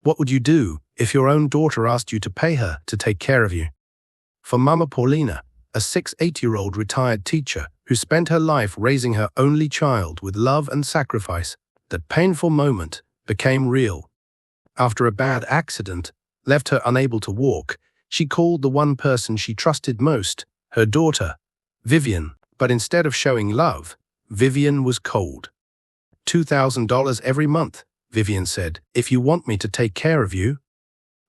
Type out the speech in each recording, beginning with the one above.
What would you do if your own daughter asked you to pay her to take care of you? For Mama Paulina, a 8-year-old retired teacher who spent her life raising her only child with love and sacrifice, that painful moment became real. After a bad accident left her unable to walk, she called the one person she trusted most, her daughter, Vivian. But instead of showing love, Vivian was cold. $2,000 every month, Vivian said, if you want me to take care of you.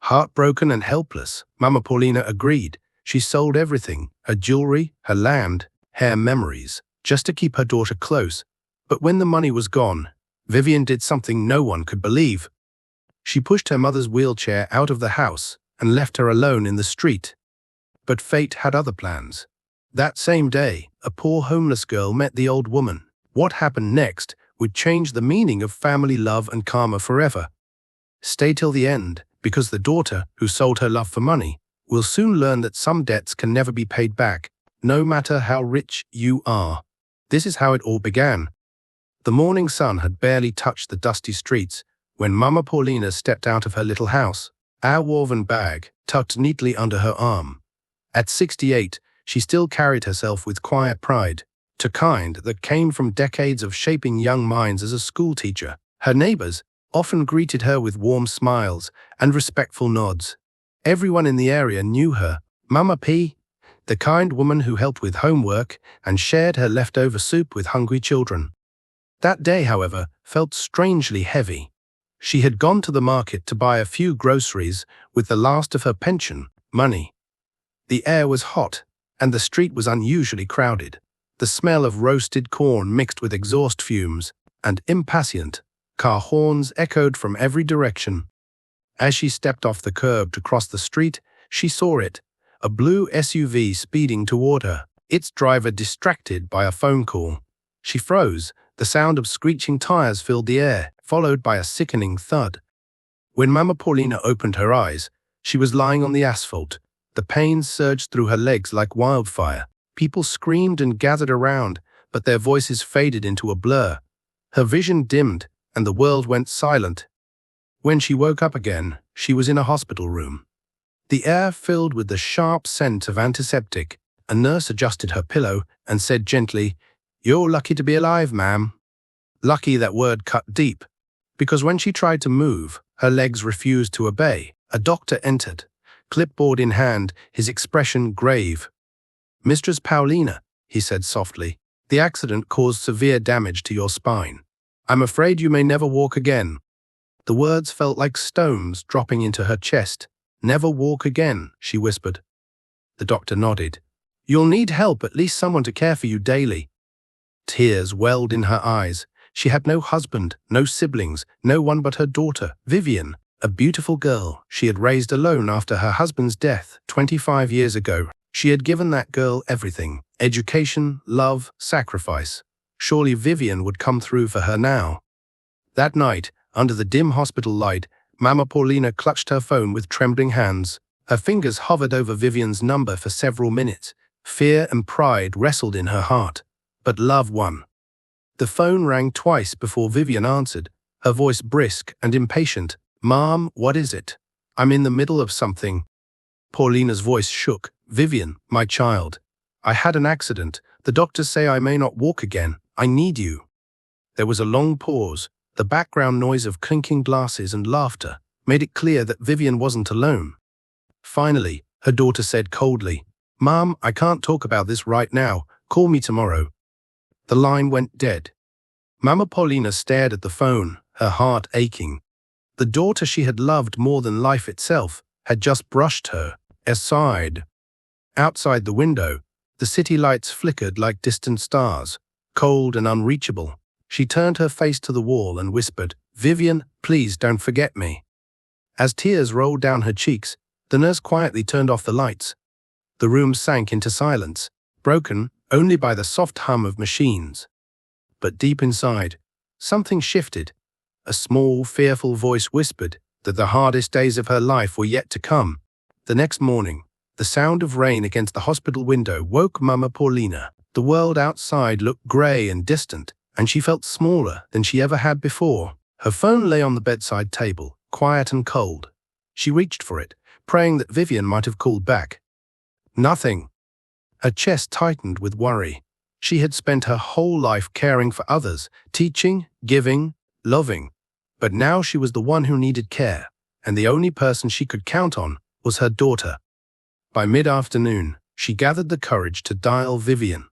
Heartbroken and helpless, Mama Paulina agreed. She sold everything, her jewelry, her land, her memories, just to keep her daughter close. But when the money was gone, Vivian did something no one could believe. She pushed her mother's wheelchair out of the house and left her alone in the street. But fate had other plans. That same day, a poor homeless girl met the old woman. What happened next would change the meaning of family love and karma forever. Stay till the end, because the daughter, who sold her love for money, will soon learn that some debts can never be paid back, no matter how rich you are. This is how it all began. The morning sun had barely touched the dusty streets when Mama Paulina stepped out of her little house, a woven bag tucked neatly under her arm. At 68, she still carried herself with quiet pride, to kind that came from decades of shaping young minds as a schoolteacher. Her neighbors often greeted her with warm smiles and respectful nods. Everyone in the area knew her, Mama P, the kind woman who helped with homework and shared her leftover soup with hungry children. That day, however, felt strangely heavy. She had gone to the market to buy a few groceries with the last of her pension money. The air was hot, and the street was unusually crowded. The smell of roasted corn mixed with exhaust fumes and impatient car horns echoed from every direction. As she stepped off the curb to cross the street, she saw it, a blue SUV speeding toward her, its driver distracted by a phone call. She froze. The sound of screeching tires filled the air, followed by a sickening thud. When Mama Paulina opened her eyes, she was lying on the asphalt. The pain surged through her legs like wildfire. People screamed and gathered around, but their voices faded into a blur. Her vision dimmed, and the world went silent. When she woke up again, she was in a hospital room. The air filled with the sharp scent of antiseptic. A nurse adjusted her pillow and said gently, "You're lucky to be alive, ma'am." Lucky, that word cut deep, because when she tried to move, her legs refused to obey. A doctor entered, clipboard in hand, his expression grave. "Mistress Paulina," he said softly, "the accident caused severe damage to your spine. I'm afraid you may never walk again." The words felt like stones dropping into her chest. "Never walk again," she whispered. The doctor nodded. "You'll need help, at least someone to care for you daily." Tears welled in her eyes. She had no husband, no siblings, no one but her daughter, Vivian, a beautiful girl she had raised alone after her husband's death 25 years ago. She had given that girl everything: education, love, sacrifice. Surely Vivian would come through for her now. That night, under the dim hospital light, Mama Paulina clutched her phone with trembling hands. Her fingers hovered over Vivian's number for several minutes. Fear and pride wrestled in her heart, but love won. The phone rang twice before Vivian answered, her voice brisk and impatient. "Mom, what is it? I'm in the middle of something." Paulina's voice shook. "Vivian, my child, I had an accident. The doctors say I may not walk again. I need you." There was a long pause. The background noise of clinking glasses and laughter made it clear that Vivian wasn't alone. Finally, her daughter said coldly, "Mom, I can't talk about this right now. Call me tomorrow." The line went dead. Mama Paulina stared at the phone, her heart aching. The daughter she had loved more than life itself had just brushed her aside. Outside the window, the city lights flickered like distant stars, cold and unreachable. She turned her face to the wall and whispered, "Vivian, please don't forget me." As tears rolled down her cheeks, the nurse quietly turned off the lights. The room sank into silence, broken only by the soft hum of machines. But deep inside, something shifted. A small, fearful voice whispered that the hardest days of her life were yet to come. The next morning, the sound of rain against the hospital window woke Mama Paulina. The world outside looked grey and distant, and she felt smaller than she ever had before. Her phone lay on the bedside table, quiet and cold. She reached for it, praying that Vivian might have called back. Nothing. Her chest tightened with worry. She had spent her whole life caring for others, teaching, giving, loving. But now she was the one who needed care, and the only person she could count on was her daughter. By mid-afternoon, she gathered the courage to dial Vivian.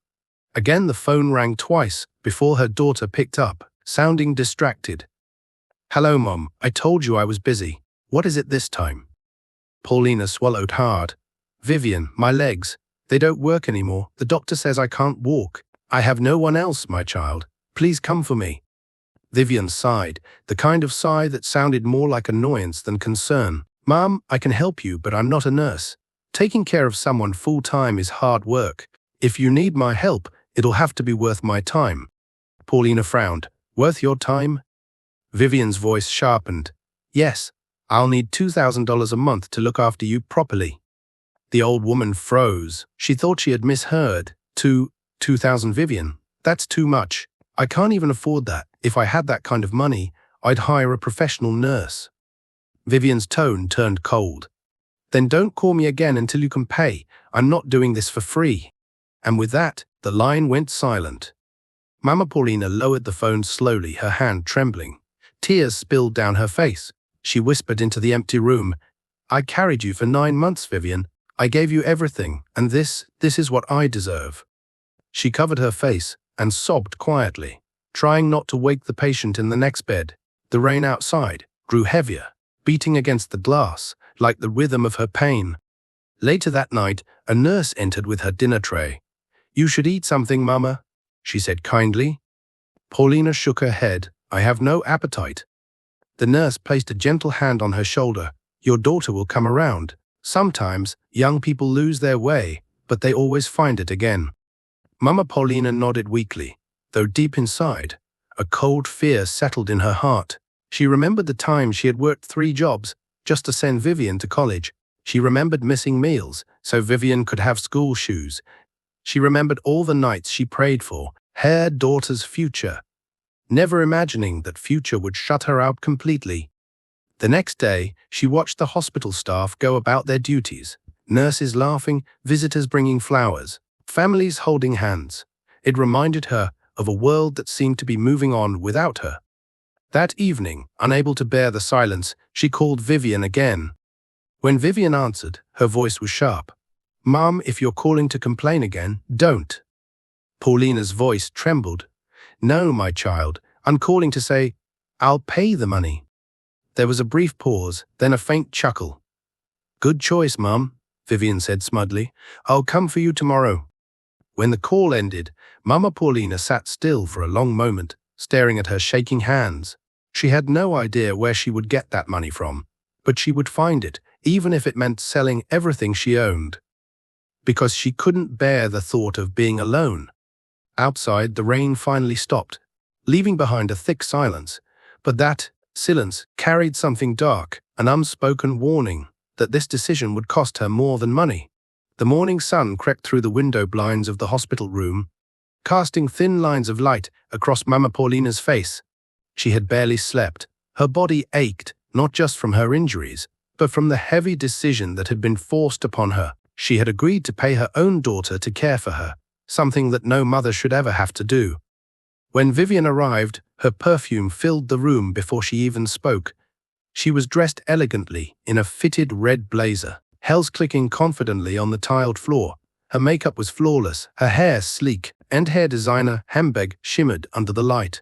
Again the phone rang twice before her daughter picked up, sounding distracted. "Hello, Mom. I told you I was busy. What is it this time?" Paulina swallowed hard. "Vivian, my legs. They don't work anymore. The doctor says I can't walk. I have no one else, my child. Please come for me." Vivian sighed, the kind of sigh that sounded more like annoyance than concern. "Mom, I can help you, but I'm not a nurse. Taking care of someone full-time is hard work. If you need my help, it'll have to be worth my time." Paulina frowned. "Worth your time?" Vivian's voice sharpened. "Yes, I'll need $2,000 a month to look after you properly." The old woman froze. She thought she had misheard. $2,000 Vivian? That's too much. I can't even afford that. If I had that kind of money, I'd hire a professional nurse. Vivian's tone turned cold. "Then don't call me again until you can pay. I'm not doing this for free." And with that, the line went silent. Mama Paulina lowered the phone slowly, her hand trembling. Tears spilled down her face. She whispered into the empty room, "I carried you for 9 months, Vivian. I gave you everything, and this is what I deserve." She covered her face and sobbed quietly, trying not to wake the patient in the next bed. The rain outside grew heavier, beating against the glass like the rhythm of her pain. Later that night, a nurse entered with her dinner tray. "You should eat something, Mama," she said kindly. Paulina shook her head. "I have no appetite." The nurse placed a gentle hand on her shoulder. "Your daughter will come around. Sometimes young people lose their way, but they always find it again." Mama Paulina nodded weakly, though deep inside, a cold fear settled in her heart. She remembered the time she had worked 3 jobs just to send Vivian to college. She remembered missing meals so Vivian could have school shoes. She remembered all the nights she prayed for her daughter's future, never imagining that future would shut her out completely. The next day, she watched the hospital staff go about their duties, nurses laughing, visitors bringing flowers, families holding hands. It reminded her of a world that seemed to be moving on without her. That evening, unable to bear the silence, she called Vivian again. When Vivian answered, her voice was sharp. "Mom, if you're calling to complain again, don't." Paulina's voice trembled. "No, my child, I'm calling to say, I'll pay the money." There was a brief pause, then a faint chuckle. "Good choice, Mum," Vivian said smugly. "I'll come for you tomorrow." When the call ended, Mama Paulina sat still for a long moment, staring at her shaking hands. She had no idea where she would get that money from, but she would find it, even if it meant selling everything she owned. Because she couldn't bear the thought of being alone. Outside, the rain finally stopped, leaving behind a thick silence, but that silence carried something dark, an unspoken warning that this decision would cost her more than money. The morning sun crept through the window blinds of the hospital room, casting thin lines of light across Mama Paulina's face. She had barely slept. Her body ached, not just from her injuries, but from the heavy decision that had been forced upon her. She had agreed to pay her own daughter to care for her, something that no mother should ever have to do. When Vivian arrived, her perfume filled the room before she even spoke. She was dressed elegantly in a fitted red blazer, heels clicking confidently on the tiled floor. Her makeup was flawless, her hair sleek, and hair designer handbag shimmered under the light.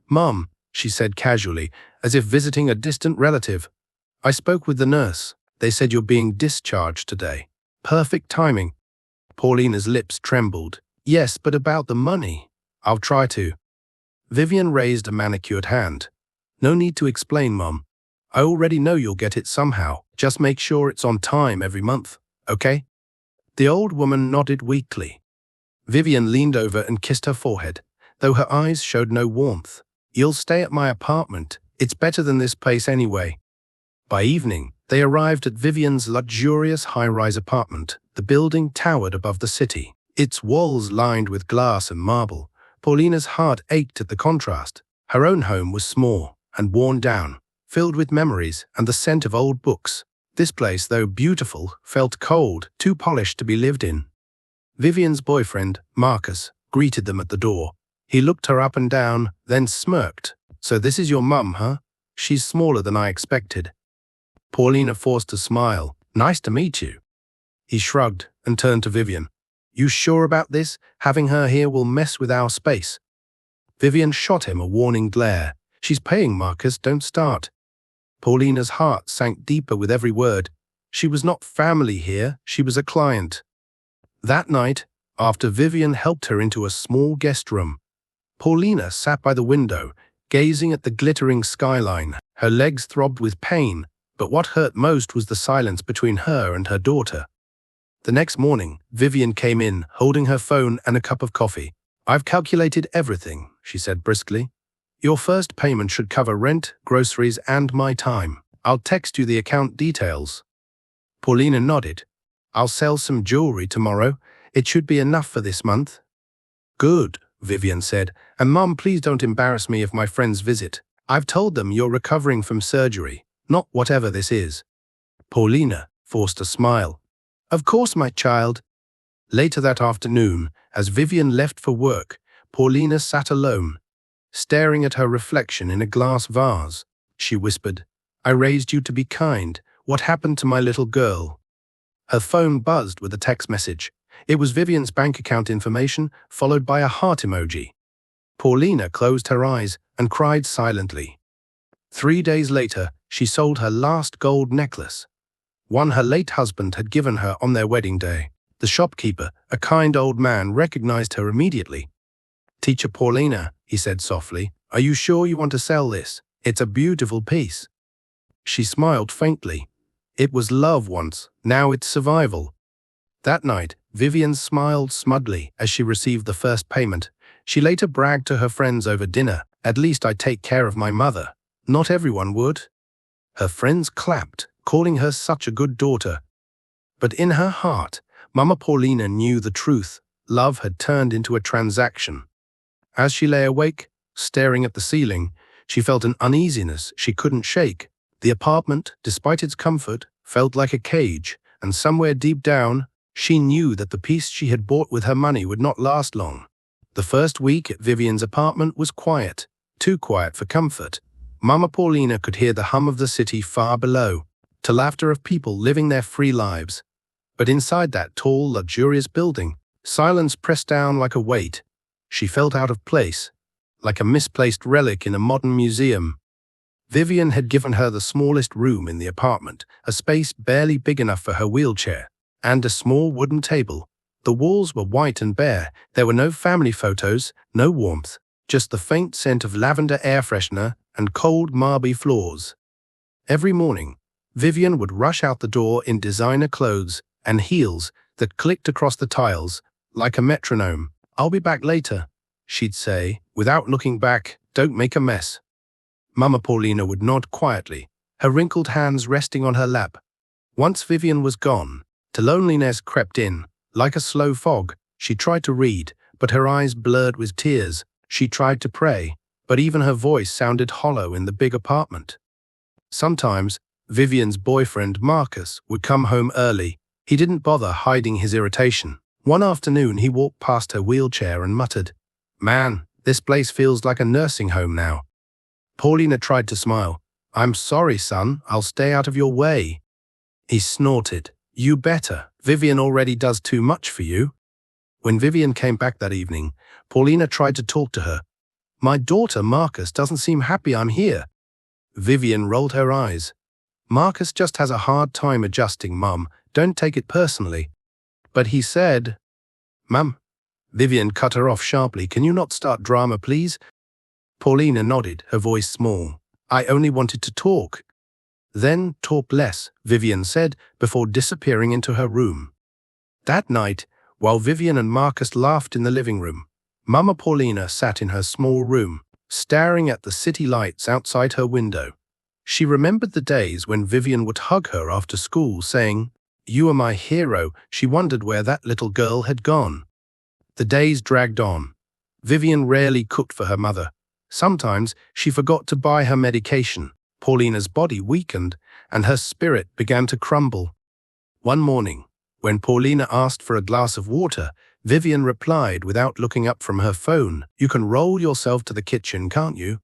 "Mom," she said casually, as if visiting a distant relative, "I spoke with the nurse. They said you're being discharged today. Perfect timing." Paulina's lips trembled. "Yes, but about the money." "I'll try to." Vivian raised a manicured hand. "No need to explain, Mom. I already know you'll get it somehow. Just make sure it's on time every month, okay?" The old woman nodded weakly. Vivian leaned over and kissed her forehead, though her eyes showed no warmth. "You'll stay at my apartment. It's better than this place anyway." By evening, they arrived at Vivian's luxurious high-rise apartment. The building towered above the city, its walls lined with glass and marble. Paulina's heart ached at the contrast. Her own home was small and worn down, filled with memories and the scent of old books. This place, though beautiful, felt cold, too polished to be lived in. Vivian's boyfriend, Marcus, greeted them at the door. He looked her up and down, then smirked. "So this is your mum, huh? She's smaller than I expected." Paulina forced a smile. "Nice to meet you." He shrugged and turned to Vivian. "You sure about this? Having her here will mess with our space." Vivian shot him a warning glare. "She's paying, Marcus, don't start." Paulina's heart sank deeper with every word. She was not family here, she was a client. That night, after Vivian helped her into a small guest room, Paulina sat by the window, gazing at the glittering skyline. Her legs throbbed with pain, but what hurt most was the silence between her and her daughter. The next morning, Vivian came in, holding her phone and a cup of coffee. "I've calculated everything," she said briskly. "Your first payment should cover rent, groceries, and my time. I'll text you the account details." Paulina nodded. "I'll sell some jewelry tomorrow. It should be enough for this month." "Good," Vivian said. "And Mom, please don't embarrass me if my friends visit. I've told them you're recovering from surgery, not whatever this is." Paulina forced a smile. "Of course, my child." Later that afternoon, as Vivian left for work, Paulina sat alone, staring at her reflection in a glass vase. She whispered, "I raised you to be kind. What happened to my little girl?" Her phone buzzed with a text message. It was Vivian's bank account information, followed by a heart emoji. Paulina closed her eyes and cried silently. 3 days later, she sold her last gold necklace, one her late husband had given her on their wedding day. The shopkeeper, a kind old man, recognized her immediately. "Teacher Paulina," he said softly, "are you sure you want to sell this? It's a beautiful piece." She smiled faintly. It was love once, now it's survival. That night, Vivian smiled smugly as she received the first payment. She later bragged to her friends over dinner, "At least I take care of my mother." Not everyone would. Her friends clapped, calling her such a good daughter. But in her heart, Mama Paulina knew the truth. Love had turned into a transaction. As she lay awake, staring at the ceiling, she felt an uneasiness she couldn't shake. The apartment, despite its comfort, felt like a cage, and somewhere deep down, she knew that the peace she had bought with her money would not last long. The first week at Vivian's apartment was quiet, too quiet for comfort. Mama Paulina could hear the hum of the city far below, the laughter of people living their free lives. But inside that tall, luxurious building, silence pressed down like a weight. She felt out of place, like a misplaced relic in a modern museum. Vivian had given her the smallest room in the apartment, a space barely big enough for her wheelchair, and a small wooden table. The walls were white and bare. There were no family photos, no warmth, just the faint scent of lavender air freshener and cold marble floors. Every morning, Vivian would rush out the door in designer clothes and heels that clicked across the tiles like a metronome. "I'll be back later," she'd say, without looking back. "Don't make a mess." Mama Paulina would nod quietly, her wrinkled hands resting on her lap. Once Vivian was gone, the loneliness crept in. Like a slow fog, she tried to read, but her eyes blurred with tears. She tried to pray, but even her voice sounded hollow in the big apartment. Sometimes, Vivian's boyfriend Marcus would come home early. He didn't bother hiding his irritation. One afternoon, he walked past her wheelchair and muttered, "Man, this place feels like a nursing home now." Paulina tried to smile. "I'm sorry, son, I'll stay out of your way." He snorted, "You better. Vivian already does too much for you." When Vivian came back that evening, Paulina tried to talk to her. "My daughter Marcus doesn't seem happy I'm here." Vivian rolled her eyes. "Marcus just has a hard time adjusting, Mum. Don't take it personally." "But he said—" "Mum?" Vivian cut her off sharply. "Can you not start drama, please?" Paulina nodded, her voice small. "I only wanted to talk." "Then talk less," Vivian said, before disappearing into her room. That night, while Vivian and Marcus laughed in the living room, Mama Paulina sat in her small room, staring at the city lights outside her window. She remembered the days when Vivian would hug her after school, saying, "You are my hero." She wondered where that little girl had gone. The days dragged on. Vivian rarely cooked for her mother. Sometimes she forgot to buy her medication. Paulina's body weakened, and her spirit began to crumble. One morning, when Paulina asked for a glass of water, Vivian replied without looking up from her phone, "You can roll yourself to the kitchen, can't you?"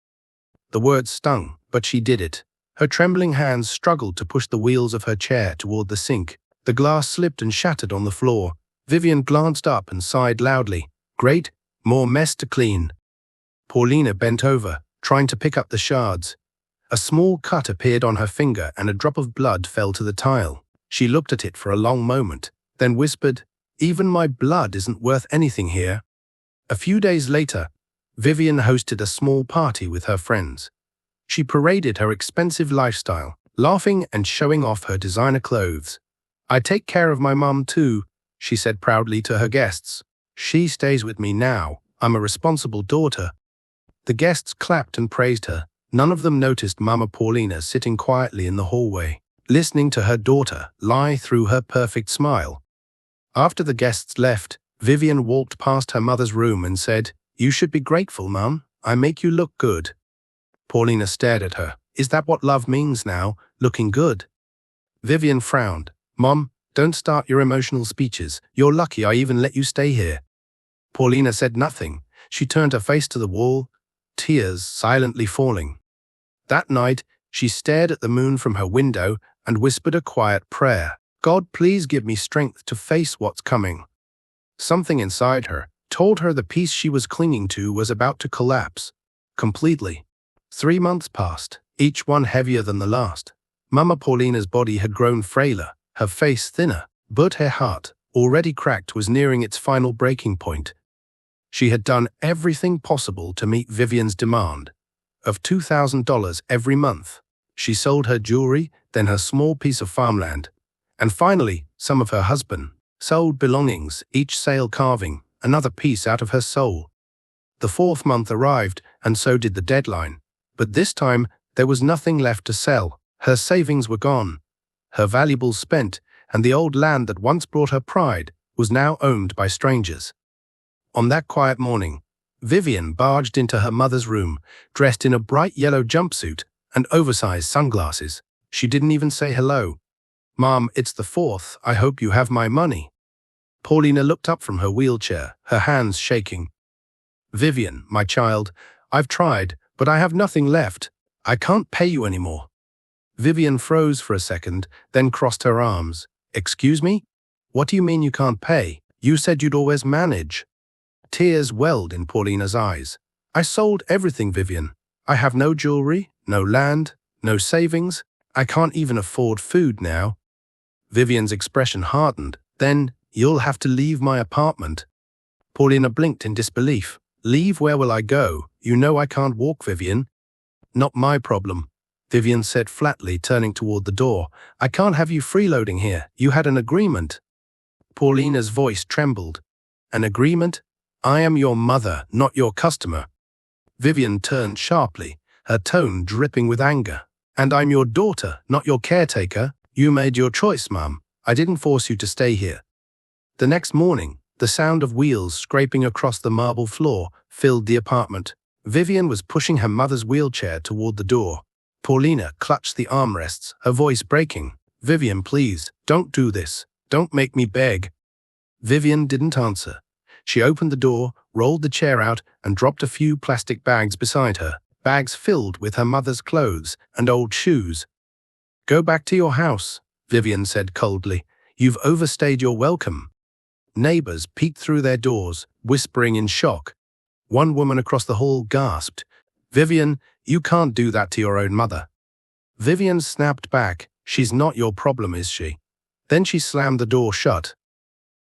The words stung, but she did it. Her trembling hands struggled to push the wheels of her chair toward the sink. The glass slipped and shattered on the floor. Vivian glanced up and sighed loudly. "Great, more mess to clean." Paulina bent over, trying to pick up the shards. A small cut appeared on her finger and a drop of blood fell to the tile. She looked at it for a long moment, then whispered, "Even my blood isn't worth anything here." A few days later, Vivian hosted a small party with her friends. She paraded her expensive lifestyle, laughing and showing off her designer clothes. "I take care of my mum too," she said proudly to her guests. "She stays with me now. I'm a responsible daughter." The guests clapped and praised her. None of them noticed Mama Paulina sitting quietly in the hallway, listening to her daughter lie through her perfect smile. After the guests left, Vivian walked past her mother's room and said, "You should be grateful, Mum. I make you look good." Paulina stared at her. "Is that what love means now, looking good?" Vivian frowned. "Mom, don't start your emotional speeches. You're lucky I even let you stay here." Paulina said nothing. She turned her face to the wall, tears silently falling. That night, she stared at the moon from her window and whispered a quiet prayer. "God, please give me strength to face what's coming." Something inside her told her the peace she was clinging to was about to collapse completely. 3 months passed, each one heavier than the last. Mama Paulina's body had grown frailer, her face thinner, but her heart, already cracked, was nearing its final breaking point. She had done everything possible to meet Vivian's demand of $2,000 every month. She sold her jewelry, then her small piece of farmland, and finally some of her husband's sold belongings, each sale carving another piece out of her soul. The 4th month arrived, and so did the deadline. But this time, there was nothing left to sell. Her savings were gone, her valuables spent, and the old land that once brought her pride was now owned by strangers. On that quiet morning, Vivian barged into her mother's room, dressed in a bright yellow jumpsuit and oversized sunglasses. She didn't even say hello. "Mom, it's the 4th. I hope you have my money." Paulina looked up from her wheelchair, her hands shaking. "Vivian, my child, I've tried, but I have nothing left. I can't pay you anymore." Vivian froze for a second, then crossed her arms. "Excuse me? What do you mean you can't pay? You said you'd always manage." Tears welled in Paulina's eyes. "I sold everything, Vivian. I have no jewelry, no land, no savings. I can't even afford food now." Vivian's expression hardened. "Then you'll have to leave my apartment." Paulina blinked in disbelief. "Leave? Where will I go? You know I can't walk, Vivian." "Not my problem," Vivian said flatly, turning toward the door. "I can't have you freeloading here. You had an agreement." Paulina's voice trembled. "An agreement? I am your mother, not your customer." Vivian turned sharply, her tone dripping with anger. "And I'm your daughter, not your caretaker. You made your choice, Mum. I didn't force you to stay here." The next morning, the sound of wheels scraping across the marble floor filled the apartment. Vivian was pushing her mother's wheelchair toward the door. Paulina clutched the armrests, her voice breaking. "Vivian, please, don't do this. Don't make me beg." Vivian didn't answer. She opened the door, rolled the chair out, and dropped a few plastic bags beside her, bags filled with her mother's clothes and old shoes. "Go back to your house," Vivian said coldly. "You've overstayed your welcome." Neighbors peeked through their doors, whispering in shock. One woman across the hall gasped, "Vivian, you can't do that to your own mother." Vivian snapped back, "She's not your problem, is she?" Then she slammed the door shut.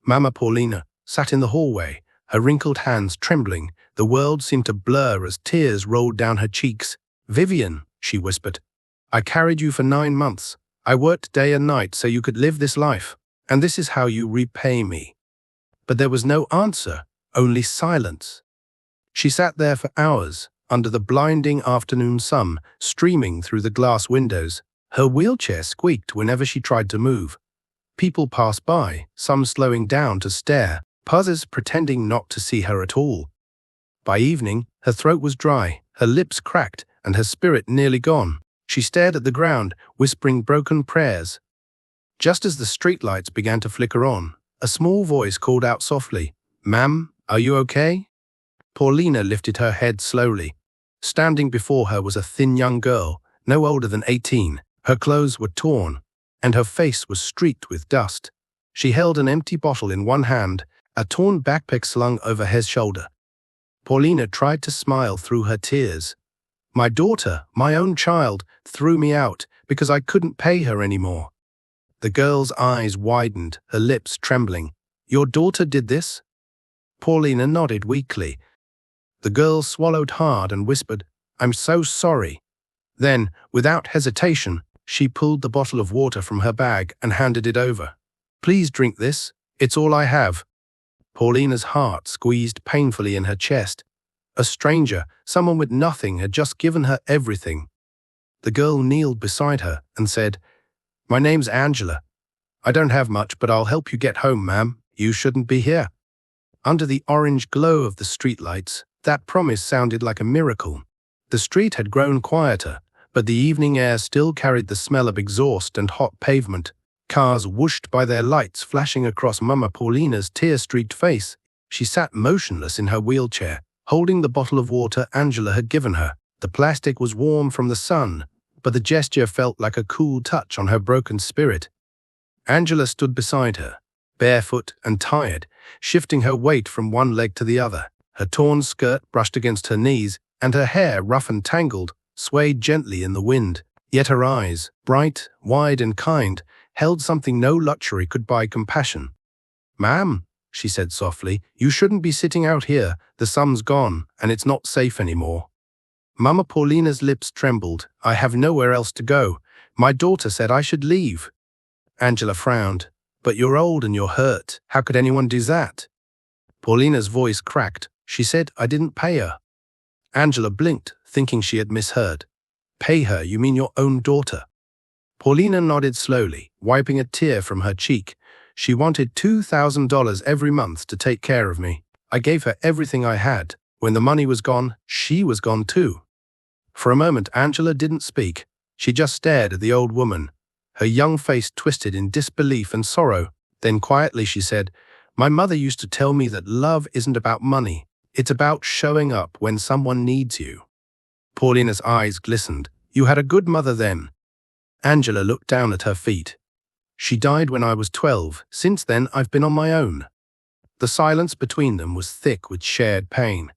Mama Paulina sat in the hallway, her wrinkled hands trembling. The world seemed to blur as tears rolled down her cheeks. "Vivian," she whispered, "I carried you for 9 months. I worked day and night so you could live this life, and this is how you repay me." But there was no answer, only silence. She sat there for hours, under the blinding afternoon sun streaming through the glass windows. Her wheelchair squeaked whenever she tried to move. People passed by, some slowing down to stare, others pretending not to see her at all. By evening, her throat was dry, her lips cracked, and her spirit nearly gone. She stared at the ground, whispering broken prayers. Just as the streetlights began to flicker on, a small voice called out softly, "Ma'am, are you okay?" Paulina lifted her head slowly. Standing before her was a thin young girl, no older than 18. Her clothes were torn, and her face was streaked with dust. She held an empty bottle in one hand, a torn backpack slung over her shoulder. Paulina tried to smile through her tears. "My daughter, my own child, threw me out because I couldn't pay her anymore." The girl's eyes widened, her lips trembling. "Your daughter did this?" Paulina nodded weakly. The girl swallowed hard and whispered, "I'm so sorry." Then, without hesitation, she pulled the bottle of water from her bag and handed it over. "Please drink this. It's all I have." Paulina's heart squeezed painfully in her chest. A stranger, someone with nothing, had just given her everything. The girl kneeled beside her and said, "My name's Angela. I don't have much, but I'll help you get home, ma'am. You shouldn't be here." Under the orange glow of the streetlights, that promise sounded like a miracle. The street had grown quieter, but the evening air still carried the smell of exhaust and hot pavement. Cars whooshed by, their lights flashing across Mama Paulina's tear-streaked face. She sat motionless in her wheelchair, holding the bottle of water Angela had given her. The plastic was warm from the sun, but the gesture felt like a cool touch on her broken spirit. Angela stood beside her, barefoot and tired, shifting her weight from one leg to the other. Her torn skirt brushed against her knees, and her hair, rough and tangled, swayed gently in the wind. Yet her eyes, bright, wide and kind, held something no luxury could buy: compassion. "Ma'am," she said softly, "you shouldn't be sitting out here. The sun's gone, and it's not safe anymore." Mama Paulina's lips trembled. "I have nowhere else to go. My daughter said I should leave." Angela frowned. "But you're old and you're hurt. How could anyone do that?" Paulina's voice cracked. "She said I didn't pay her." Angela blinked, thinking she had misheard. "Pay her? You mean your own daughter?" Paulina nodded slowly, wiping a tear from her cheek. "She wanted $2,000 every month to take care of me. I gave her everything I had. When the money was gone, she was gone too." For a moment, Angela didn't speak. She just stared at the old woman, her young face twisted in disbelief and sorrow. Then quietly she said, "My mother used to tell me that love isn't about money. It's about showing up when someone needs you." Paulina's eyes glistened. "You had a good mother then." Angela looked down at her feet. "She died when I was 12. Since then, I've been on my own." The silence between them was thick with shared pain.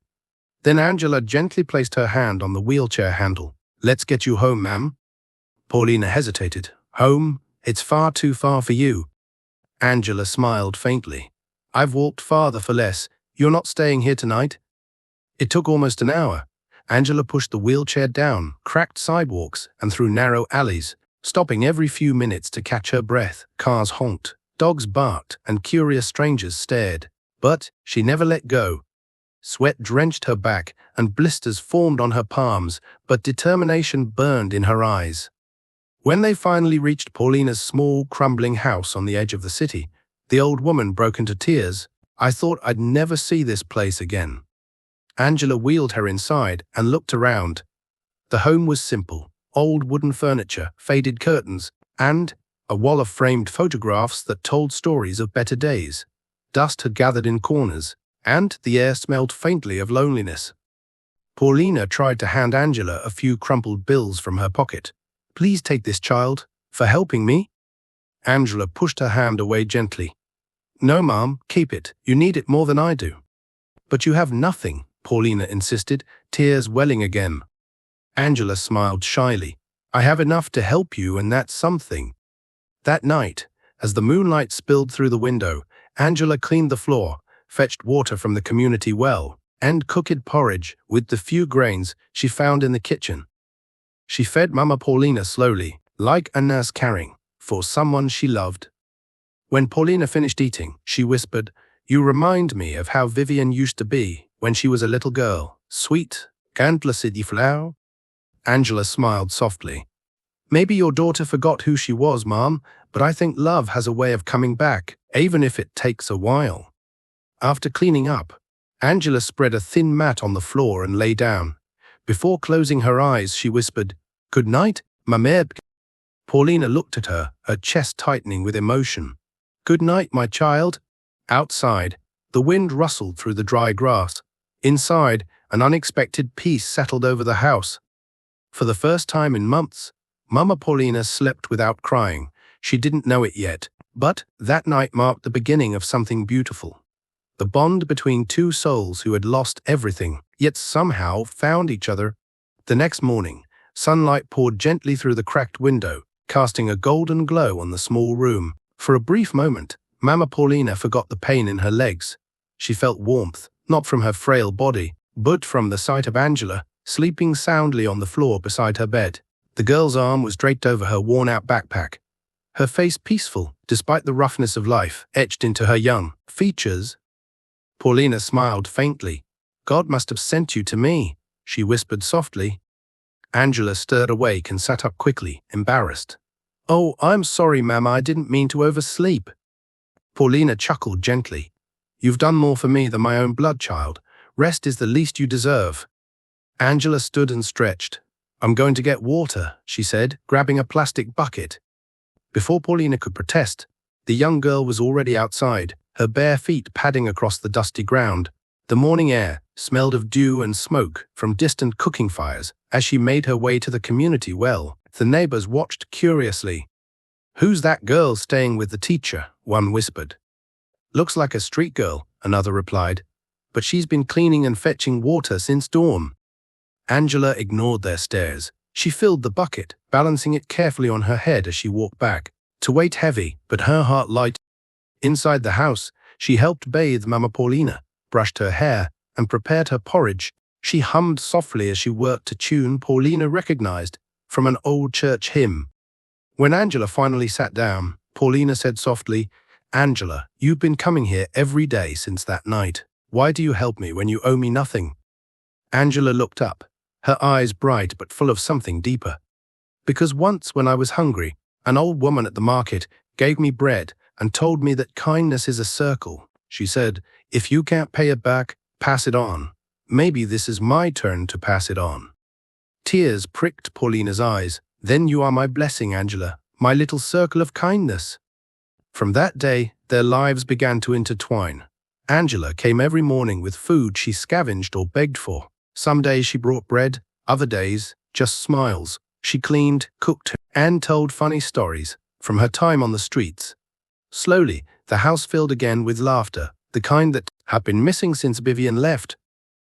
Then Angela gently placed her hand on the wheelchair handle. "Let's get you home, ma'am." Paulina hesitated. "Home? It's far too far for you." Angela smiled faintly. "I've walked farther for less. You're not staying here tonight?" It took almost an hour. Angela pushed the wheelchair down cracked sidewalks and through narrow alleys, stopping every few minutes to catch her breath. Cars honked, dogs barked, and curious strangers stared. But she never let go. Sweat drenched her back and blisters formed on her palms, but determination burned in her eyes. When they finally reached Paulina's small, crumbling house on the edge of the city, the old woman broke into tears. "I thought I'd never see this place again." Angela wheeled her inside and looked around. The home was simple: old wooden furniture, faded curtains, and a wall of framed photographs that told stories of better days. Dust had gathered in corners, and the air smelled faintly of loneliness. Paulina tried to hand Angela a few crumpled bills from her pocket. "Please take this, child, for helping me." Angela pushed her hand away gently. "No, Mom, keep it. You need it more than I do." "But you have nothing," Paulina insisted, tears welling again. Angela smiled shyly. "I have enough to help you, and that's something." That night, as the moonlight spilled through the window, Angela cleaned the floor, fetched water from the community well, and cooked porridge with the few grains she found in the kitchen. She fed Mama Paulina slowly, like a nurse caring for someone she loved. When Paulina finished eating, she whispered, "You remind me of how Vivian used to be when she was a little girl. Sweet, cantless flower." Angela smiled softly. "Maybe your daughter forgot who she was, Mom, but I think love has a way of coming back, even if it takes a while." After cleaning up, Angela spread a thin mat on the floor and lay down. Before closing her eyes, she whispered, "Good night, Mama Paulina looked at her chest tightening with emotion. Good night, my child. Outside, the wind rustled through the dry grass. Inside, an unexpected peace settled over the house. For the first time in months, Mama Paulina slept without crying. She didn't know it yet, but that night marked the beginning of something beautiful. The bond between two souls who had lost everything, yet somehow found each other. The next morning, sunlight poured gently through the cracked window, casting a golden glow on the small room. For a brief moment, Mama Paulina forgot the pain in her legs. She felt warmth, not from her frail body, but from the sight of Angela, sleeping soundly on the floor beside her bed. The girl's arm was draped over her worn-out backpack. Her face peaceful, despite the roughness of life, etched into her young features. Paulina smiled faintly. God must have sent you to me, she whispered softly. Angela stirred awake and sat up quickly, embarrassed. Oh, I'm sorry, Mama, I didn't mean to oversleep. Paulina chuckled gently. You've done more for me than my own blood, child. Rest is the least you deserve. Angela stood and stretched. I'm going to get water, she said, grabbing a plastic bucket. Before Paulina could protest, the young girl was already outside, her bare feet padding across the dusty ground. The morning air smelled of dew and smoke from distant cooking fires. As she made her way to the community well, the neighbors watched curiously. Who's that girl staying with the teacher? One whispered. Looks like a street girl, another replied. But she's been cleaning and fetching water since dawn. Angela ignored their stares. She filled the bucket, balancing it carefully on her head as she walked back. To weight heavy, but her heart light. Inside the house, she helped bathe Mama Paulina, brushed her hair, and prepared her porridge. She hummed softly as she worked a tune Paulina recognized from an old church hymn. When Angela finally sat down, Paulina said softly, Angela, you've been coming here every day since that night. Why do you help me when you owe me nothing? Angela looked up, her eyes bright but full of something deeper. Because once when I was hungry, an old woman at the market gave me bread and told me that kindness is a circle. She said, if you can't pay it back, pass it on. Maybe this is my turn to pass it on. Tears pricked Paulina's eyes. Then you are my blessing, Angela, my little circle of kindness. From that day, their lives began to intertwine. Angela came every morning with food she scavenged or begged for. Some days she brought bread, other days, just smiles. She cleaned, cooked, and told funny stories from her time on the streets. Slowly, the house filled again with laughter, the kind that had been missing since Vivian left.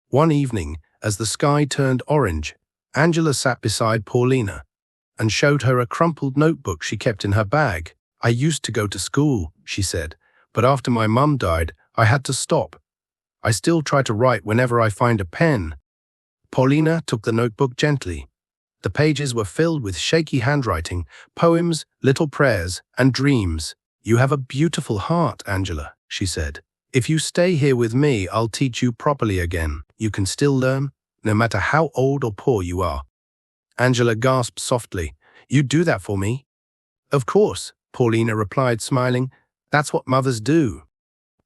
One evening, as the sky turned orange, Angela sat beside Paulina and showed her a crumpled notebook she kept in her bag. I used to go to school, she said, but after my mum died, I had to stop. I still try to write whenever I find a pen. Paulina took the notebook gently. The pages were filled with shaky handwriting, poems, little prayers, and dreams. You have a beautiful heart, Angela, she said. If you stay here with me, I'll teach you properly again. You can still learn, no matter how old or poor you are. Angela gasped softly. You'd do that for me? Of course, Paulina replied, smiling. That's what mothers do.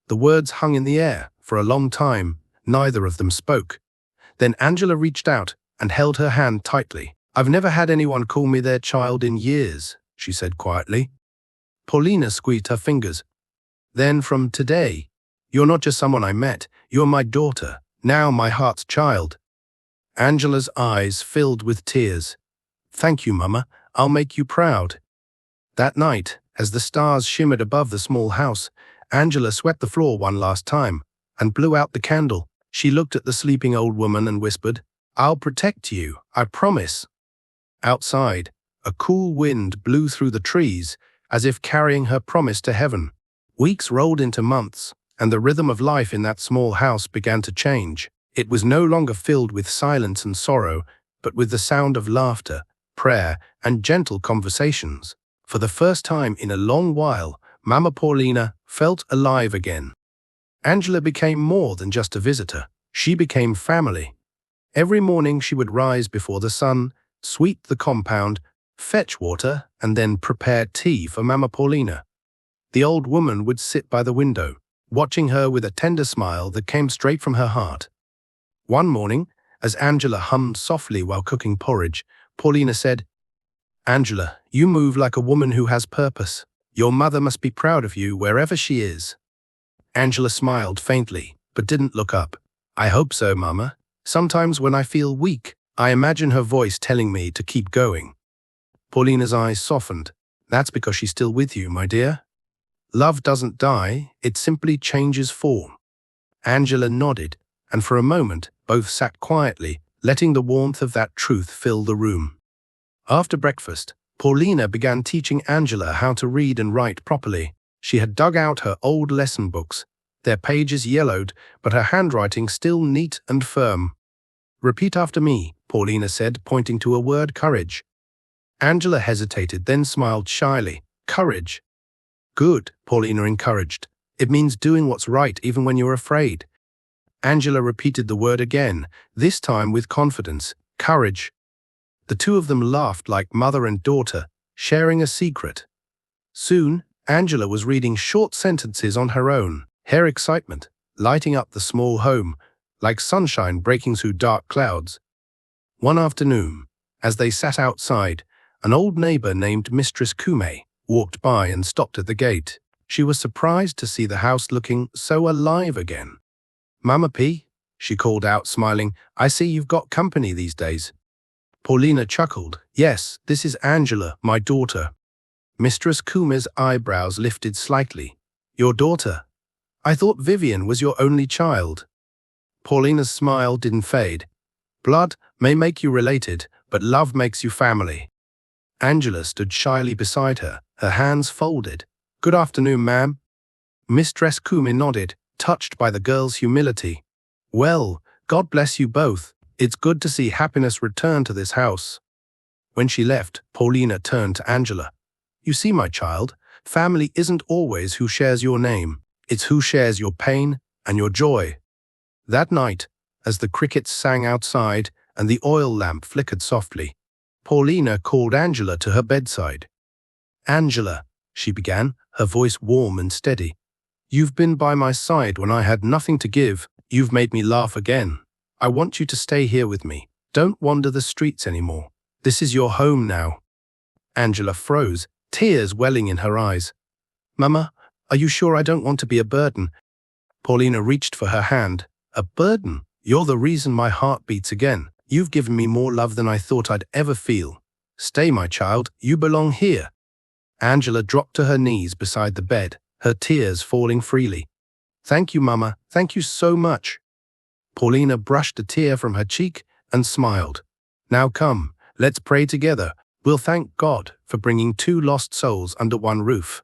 The words hung in the air. For a long time, neither of them spoke. Then Angela reached out and held her hand tightly. I've never had anyone call me their child in years, she said quietly. Paulina squeezed her fingers. Then from today, you're not just someone I met, you're my daughter, now my heart's child. Angela's eyes filled with tears. Thank you, Mama, I'll make you proud. That night, as the stars shimmered above the small house, Angela swept the floor one last time and blew out the candle. She looked at the sleeping old woman and whispered, I'll protect you, I promise. Outside, a cool wind blew through the trees, as if carrying her promise to heaven. Weeks rolled into months, and the rhythm of life in that small house began to change. It was no longer filled with silence and sorrow, but with the sound of laughter, prayer, and gentle conversations. For the first time in a long while, Mama Paulina felt alive again. Angela became more than just a visitor. She became family. Every morning she would rise before the sun, sweep the compound, fetch water, and then prepare tea for Mama Paulina. The old woman would sit by the window, watching her with a tender smile that came straight from her heart. One morning, as Angela hummed softly while cooking porridge, Paulina said, Angela, you move like a woman who has purpose. Your mother must be proud of you wherever she is. Angela smiled faintly, but didn't look up. I hope so, Mama. Sometimes when I feel weak, I imagine her voice telling me to keep going. Paulina's eyes softened. That's because she's still with you, my dear. Love doesn't die, it simply changes form. Angela nodded, and for a moment, both sat quietly, letting the warmth of that truth fill the room. After breakfast, Paulina began teaching Angela how to read and write properly. She had dug out her old lesson books, their pages yellowed, but her handwriting still neat and firm. Repeat after me, Paulina said, pointing to a word, courage. Angela hesitated, then smiled shyly. Courage. Good, Paulina encouraged. It means doing what's right even when you're afraid. Angela repeated the word again, this time with confidence. Courage. The two of them laughed like mother and daughter, sharing a secret. Soon, Angela was reading short sentences on her own, her excitement lighting up the small home, like sunshine breaking through dark clouds. One afternoon, as they sat outside, an old neighbor named Mistress Kume walked by and stopped at the gate. She was surprised to see the house looking so alive again. Mama P, she called out, smiling, I see you've got company these days. Paulina chuckled. Yes, this is Angela, my daughter. Mistress Kume's eyebrows lifted slightly. Your daughter? I thought Vivian was your only child. Paulina's smile didn't fade. Blood may make you related, but love makes you family. Angela stood shyly beside her, her hands folded. Good afternoon, ma'am. Mistress Kume nodded, touched by the girl's humility. Well, God bless you both. It's good to see happiness return to this house. When she left, Paulina turned to Angela. You see, my child, family isn't always who shares your name. It's who shares your pain and your joy. That night, as the crickets sang outside and the oil lamp flickered softly, Paulina called Angela to her bedside. Angela, she began, her voice warm and steady. You've been by my side when I had nothing to give. You've made me laugh again. I want you to stay here with me. Don't wander the streets anymore. This is your home now. Angela froze, tears welling in her eyes. Mama, are you sure I don't want to be a burden? Paulina reached for her hand. A burden? You're the reason my heart beats again. You've given me more love than I thought I'd ever feel. Stay, my child. You belong here. Angela dropped to her knees beside the bed, her tears falling freely. Thank you, Mama. Thank you so much. Paulina brushed a tear from her cheek and smiled. Now come, let's pray together. We'll thank God for bringing two lost souls under one roof.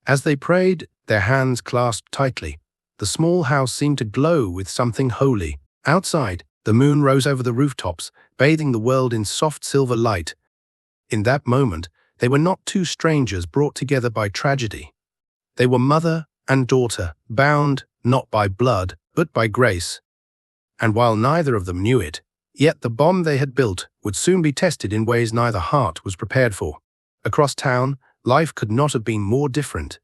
As they prayed, their hands clasped tightly. The small house seemed to glow with something holy. Outside, the moon rose over the rooftops, bathing the world in soft silver light. In that moment, they were not two strangers brought together by tragedy. They were mother and daughter, bound not by blood, but by grace. And while neither of them knew it, yet the bond they had built would soon be tested in ways neither heart was prepared for. Across town, life could not have been more different.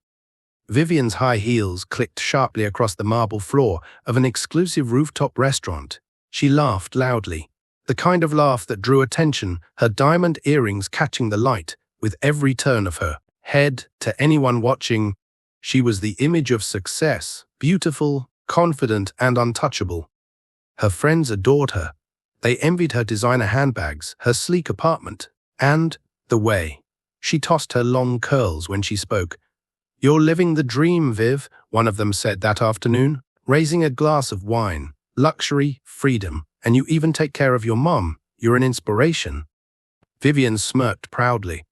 Vivian's high heels clicked sharply across the marble floor of an exclusive rooftop restaurant. She laughed loudly, the kind of laugh that drew attention, her diamond earrings catching the light with every turn of her head. To anyone watching, she was the image of success, beautiful, confident, and untouchable. Her friends adored her. They envied her designer handbags, her sleek apartment, and the way she tossed her long curls when she spoke. You're living the dream, Viv, one of them said that afternoon, raising a glass of wine. Luxury, freedom, and you even take care of your mom. You're an inspiration. Vivian smirked proudly.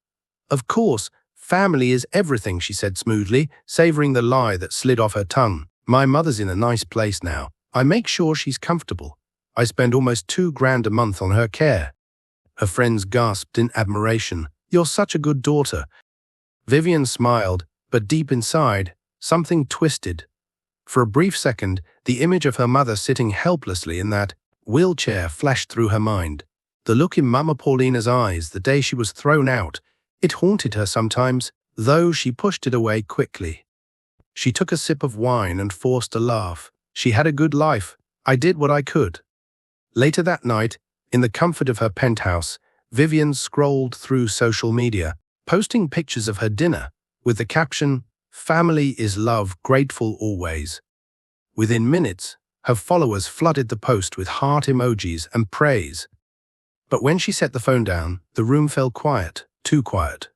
Of course, family is everything, she said smoothly, savoring the lie that slid off her tongue. My mother's in a nice place now. I make sure she's comfortable. I spend almost $2,000 a month on her care. Her friends gasped in admiration. You're such a good daughter. Vivian smiled, but deep inside, something twisted. For a brief second, the image of her mother sitting helplessly in that wheelchair flashed through her mind. The look in Mama Paulina's eyes the day she was thrown out, it haunted her sometimes, though she pushed it away quickly. She took a sip of wine and forced a laugh. She had a good life. I did what I could. Later that night, in the comfort of her penthouse, Vivian scrolled through social media, posting pictures of her dinner, with the caption, "Family is love, grateful always." Within minutes, her followers flooded the post with heart emojis and praise. But when she set the phone down, the room fell quiet, too quiet.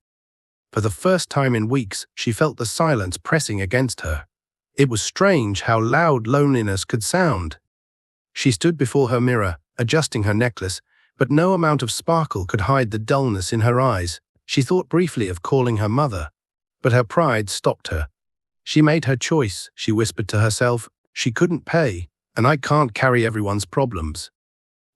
For the first time in weeks, she felt the silence pressing against her. It was strange how loud loneliness could sound. She stood before her mirror, adjusting her necklace, but no amount of sparkle could hide the dullness in her eyes. She thought briefly of calling her mother, but her pride stopped her. She made her choice, she whispered to herself. She couldn't pay, and I can't carry everyone's problems.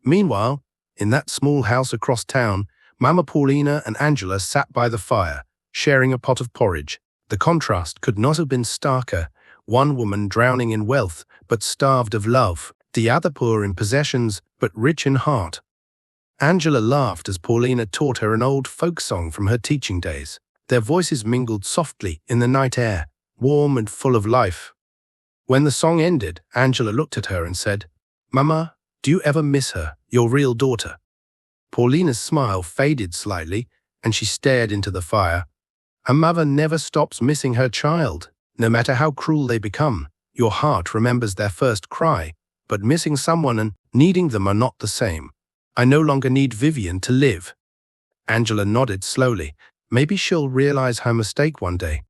Meanwhile, in that small house across town, Mama Paulina and Angela sat by the fire, sharing a pot of porridge. The contrast could not have been starker. One woman drowning in wealth, but starved of love. The other poor in possessions, but rich in heart. Angela laughed as Paulina taught her an old folk song from her teaching days. Their voices mingled softly in the night air, warm and full of life. When the song ended, Angela looked at her and said, "Mama, do you ever miss her, your real daughter?" Paulina's smile faded slightly, and she stared into the fire. A mother never stops missing her child. No matter how cruel they become, your heart remembers their first cry, but missing someone and needing them are not the same. I no longer need Vivian to live. Angela nodded slowly. Maybe she'll realize her mistake one day.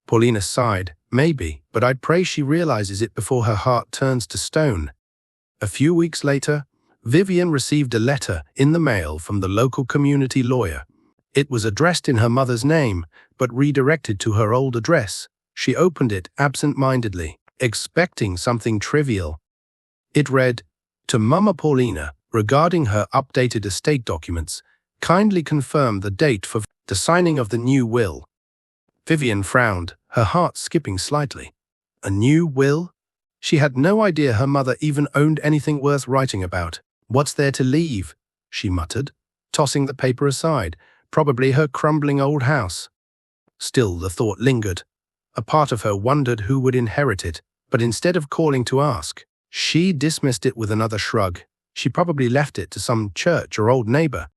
Paulina sighed. Maybe, but I'd pray she realizes it before her heart turns to stone. A few weeks later, Vivian received a letter in the mail from the local community lawyer. It was addressed in her mother's name, but redirected to her old address. She opened it absent-mindedly, expecting something trivial. It read, "To Mama Paulina, regarding her updated estate documents, kindly confirm the date for the signing of the new will." Vivian frowned, her heart skipping slightly. A new will? She had no idea her mother even owned anything worth writing about. "What's there to leave?" she muttered, tossing the paper aside. Probably her crumbling old house. Still, the thought lingered. A part of her wondered who would inherit it, but instead of calling to ask, she dismissed it with another shrug. She probably left it to some church or old neighbor.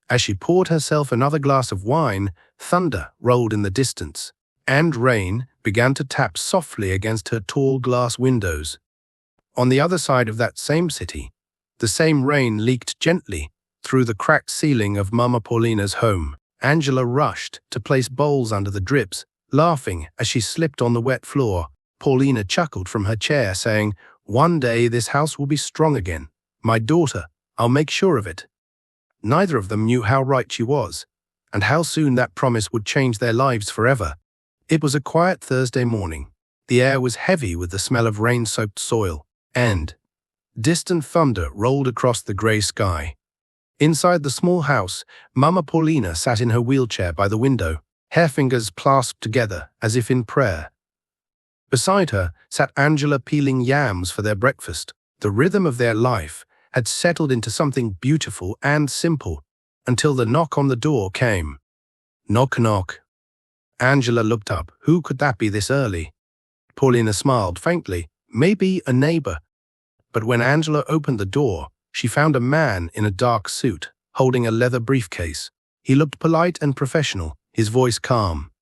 As she poured herself another glass of wine, thunder rolled in the distance, and rain began to tap softly against her tall glass windows. On the other side of that same city, the same rain leaked gently through the cracked ceiling of Mama Paulina's home. Angela rushed to place bowls under the drips, laughing as she slipped on the wet floor. Paulina chuckled from her chair, saying, "One day this house will be strong again. My daughter, I'll make sure of it." Neither of them knew how right she was, and how soon that promise would change their lives forever. It was a quiet Thursday morning. The air was heavy with the smell of rain-soaked soil, and distant thunder rolled across the grey sky. Inside the small house, Mama Paulina sat in her wheelchair by the window, hair fingers clasped together as if in prayer. Beside her sat Angela peeling yams for their breakfast. The rhythm of their life had settled into something beautiful and simple, until the knock on the door came. Knock, knock. Angela looked up. Who could that be this early? Paulina smiled faintly. Maybe a neighbor. But when Angela opened the door, she found a man in a dark suit, holding a leather briefcase. He looked polite and professional, his voice calm.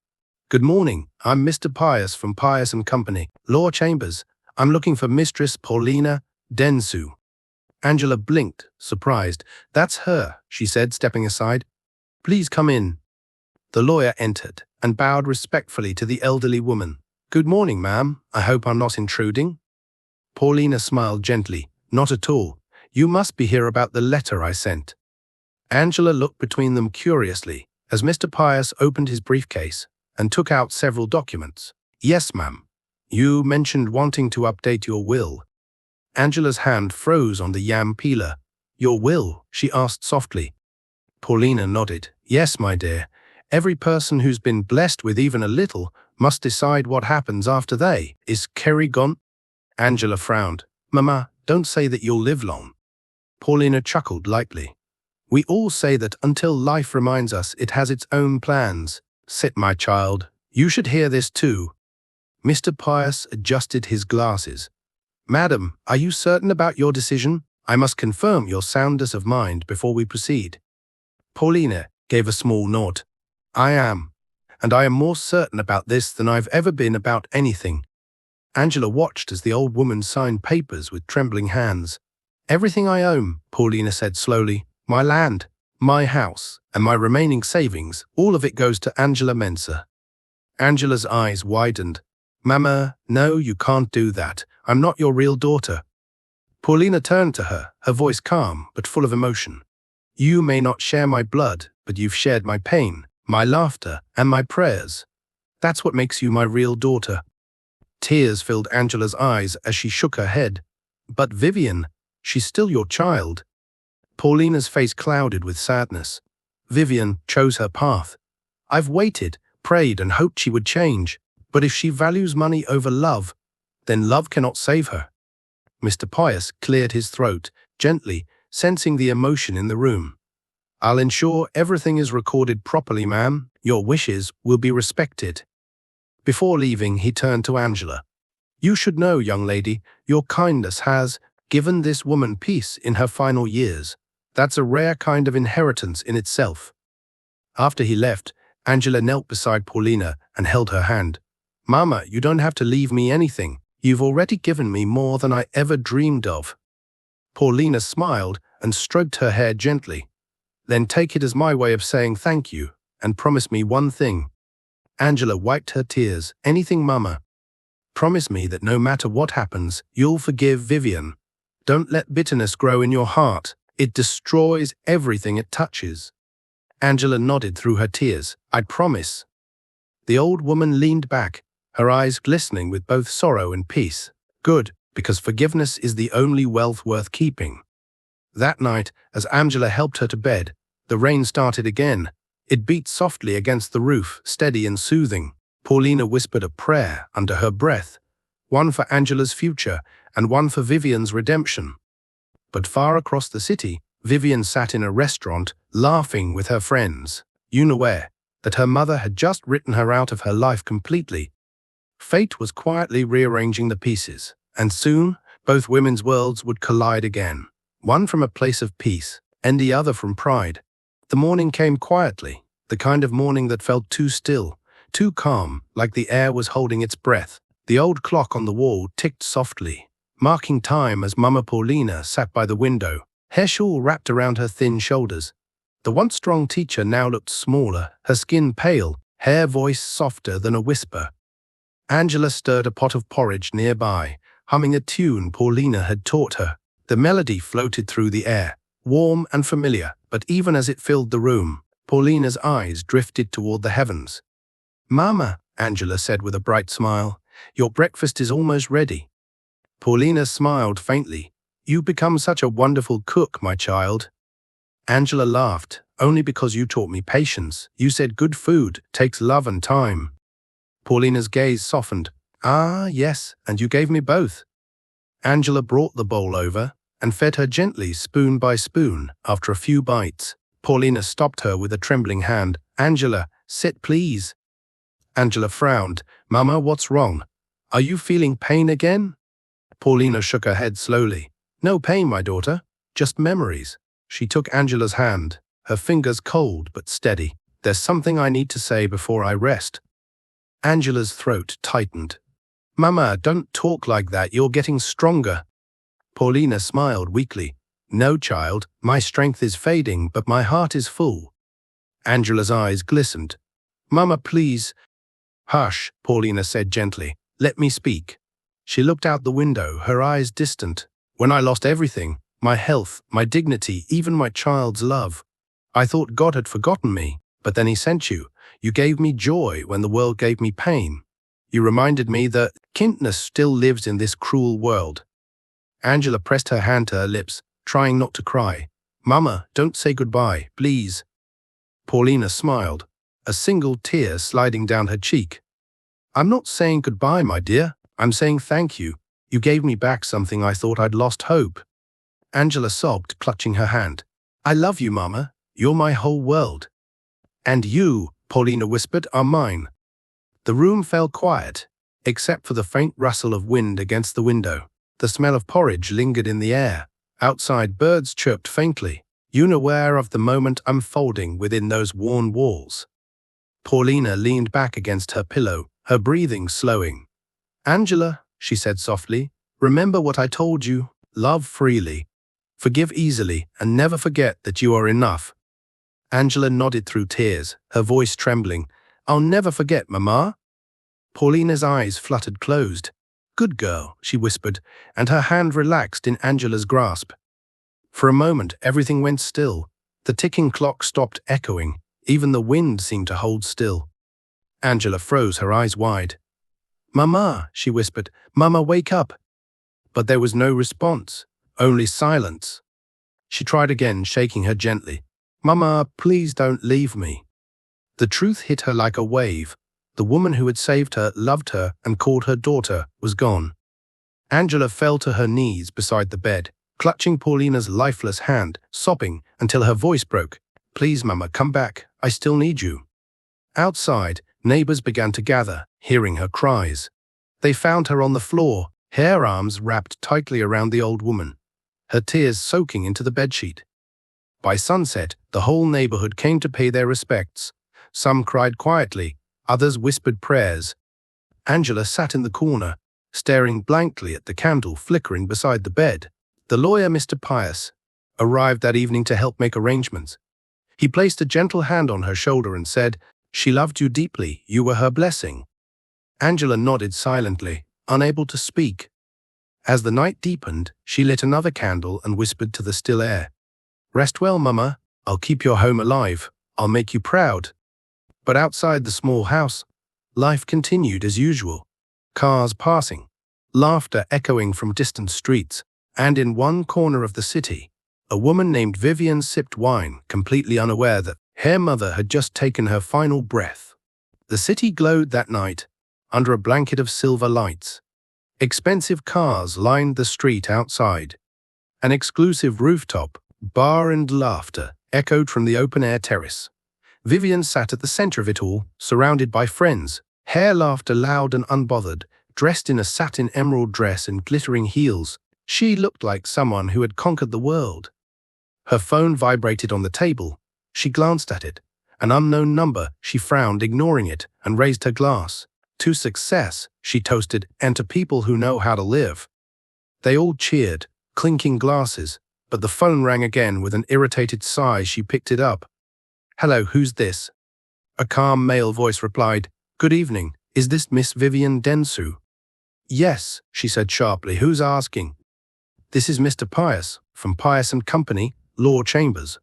"Good morning, I'm Mr. Pius from Pius & Company, Law Chambers. I'm looking for Mistress Paulina Denzou." Angela blinked, surprised. "That's her," she said, stepping aside. "Please come in." The lawyer entered and bowed respectfully to the elderly woman. "Good morning, ma'am. I hope I'm not intruding." Paulina smiled gently. "Not at all. You must be here about the letter I sent." Angela looked between them curiously as Mr. Pius opened his briefcase and took out several documents. "Yes, ma'am. You mentioned wanting to update your will." Angela's hand froze on the yam peeler. "Your will?" she asked softly. Paulina nodded. "Yes, my dear. Every person who's been blessed with even a little must decide what happens after they. Is Kerry gone?" Angela frowned. "Mama, don't say that you'll live long." Paulina chuckled lightly. "We all say that until life reminds us it has its own plans. Sit, my child. You should hear this too." Mr. Pius adjusted his glasses. "Madam, are you certain about your decision? I must confirm your soundness of mind before we proceed." Paulina gave a small nod. I am. And I am more certain about this than I've ever been about anything. Angela watched as the old woman signed papers with trembling hands. Everything I own, Paulina said slowly, my land, my house, and my remaining savings, all of it goes to Angela Mensah. Angela's eyes widened. Mama, no, you can't do that. I'm not your real daughter. Paulina turned to her, her voice calm but full of emotion. You may not share my blood, but you've shared my pain, my laughter, and my prayers. That's what makes you my real daughter. Tears filled Angela's eyes as she shook her head. But Vivian, she's still your child. Paulina's face clouded with sadness. Vivian chose her path. I've waited, prayed, and hoped she would change. But if she values money over love, then love cannot save her. Mr. Pius cleared his throat, gently, sensing the emotion in the room. I'll ensure everything is recorded properly, ma'am. Your wishes will be respected. Before leaving, he turned to Angela. You should know, young lady, your kindness has given this woman peace in her final years. That's a rare kind of inheritance in itself. After he left, Angela knelt beside Paulina and held her hand. Mama, you don't have to leave me anything. You've already given me more than I ever dreamed of. Paulina smiled and stroked her hair gently. Then take it as my way of saying thank you, and promise me one thing. Angela wiped her tears. Anything, Mama? Promise me that no matter what happens, you'll forgive Vivian. Don't let bitterness grow in your heart. It destroys everything it touches. Angela nodded through her tears. I promise. The old woman leaned back, her eyes glistening with both sorrow and peace. Good, because forgiveness is the only wealth worth keeping. That night, as Angela helped her to bed, the rain started again. It beat softly against the roof, steady and soothing. Paulina whispered a prayer under her breath, one for Angela's future and one for Vivian's redemption. But far across the city, Vivian sat in a restaurant, laughing with her friends, unaware that her mother had just written her out of her life completely. Fate was quietly rearranging the pieces, and soon both women's worlds would collide again, one from a place of peace and the other from pride. The morning came quietly, the kind of morning that felt too still, too calm, like the air was holding its breath. The old clock on the wall ticked softly, marking time as Mama Paulina sat by the window, hair shawl wrapped around her thin shoulders. The once strong teacher now looked smaller, her skin pale, her voice softer than a whisper. Angela stirred a pot of porridge nearby, humming a tune Paulina had taught her. The melody floated through the air, warm and familiar, but even as it filled the room, Paulina's eyes drifted toward the heavens. Mama, Angela said with a bright smile, your breakfast is almost ready. Paulina smiled faintly. You become such a wonderful cook, my child. Angela laughed. Only because you taught me patience. You said good food takes love and time. Paulina's gaze softened. Ah, yes, and you gave me both. Angela brought the bowl over and fed her gently, spoon by spoon, after a few bites. Paulina stopped her with a trembling hand. Angela, sit please. Angela frowned. Mama, what's wrong? Are you feeling pain again? Paulina shook her head slowly. No pain, my daughter, just memories. She took Angela's hand, her fingers cold but steady. There's something I need to say before I rest. Angela's throat tightened. Mama, don't talk like that, you're getting stronger. Paulina smiled weakly. No, child, my strength is fading, but my heart is full. Angela's eyes glistened. Mama, please. Hush, Paulina said gently. Let me speak. She looked out the window, her eyes distant. When I lost everything, my health, my dignity, even my child's love, I thought God had forgotten me, but then he sent you. You gave me joy when the world gave me pain. You reminded me that kindness still lives in this cruel world. Angela pressed her hand to her lips, trying not to cry. Mama, don't say goodbye, please. Paulina smiled, a single tear sliding down her cheek. I'm not saying goodbye, my dear. I'm saying thank you. You gave me back something I thought I'd lost hope. Angela sobbed, clutching her hand. I love you, Mama. You're my whole world. And you, Paulina whispered, are mine. The room fell quiet, except for the faint rustle of wind against the window. The smell of porridge lingered in the air. Outside, birds chirped faintly. unaware of the moment unfolding within those worn walls. Paulina leaned back against her pillow, her breathing slowing. "Angela," she said softly, "remember what I told you. Love freely. Forgive easily, and never forget that you are enough." Angela nodded through tears, her voice trembling. "I'll never forget, Mama." Paulina's eyes fluttered closed. "Good girl," she whispered, and her hand relaxed in Angela's grasp. For a moment, everything went still. The ticking clock stopped echoing. Even the wind seemed to hold still. Angela froze, her eyes wide. "Mama," she whispered, "Mama, wake up." But there was no response, only silence. She tried again, shaking her gently. "Mama, please don't leave me." The truth hit her like a wave. The woman who had saved her, loved her, and called her daughter was gone. Angela fell to her knees beside the bed, clutching Paulina's lifeless hand, sobbing until her voice broke. "Please, Mama, come back. I still need you." Outside, neighbors began to gather, hearing her cries. They found her on the floor, her arms wrapped tightly around the old woman, her tears soaking into the bedsheet. By sunset, the whole neighborhood came to pay their respects. Some cried quietly, others whispered prayers. Angela sat in the corner, staring blankly at the candle flickering beside the bed. The lawyer, Mr. Pius, arrived that evening to help make arrangements. He placed a gentle hand on her shoulder and said, "She loved you deeply. You were her blessing." Angela nodded silently, unable to speak. As the night deepened, she lit another candle and whispered to the still air, "Rest well, Mama. I'll keep your home alive. I'll make you proud." But outside the small house, life continued as usual. Cars passing, laughter echoing from distant streets, and in one corner of the city, a woman named Vivian sipped wine, completely unaware that her mother had just taken her final breath. The city glowed that night, under a blanket of silver lights. Expensive cars lined the street outside. An exclusive rooftop, bar and laughter echoed from the open-air terrace. Vivian sat at the center of it all, surrounded by friends, her laughter loud and unbothered, dressed in a satin emerald dress and glittering heels. She looked like someone who had conquered the world. Her phone vibrated on the table. She glanced at it. An unknown number. She frowned, ignoring it, and raised her glass. "To success," she toasted, "and to people who know how to live." They all cheered, clinking glasses, but the phone rang again. With an irritated sigh, she picked it up. "Hello, who's this?" A calm male voice replied, "Good evening. Is this Miss Vivian Densou?" "Yes," she said sharply. "Who's asking?" "This is Mr. Pius, from Pius and Company, Law Chambers.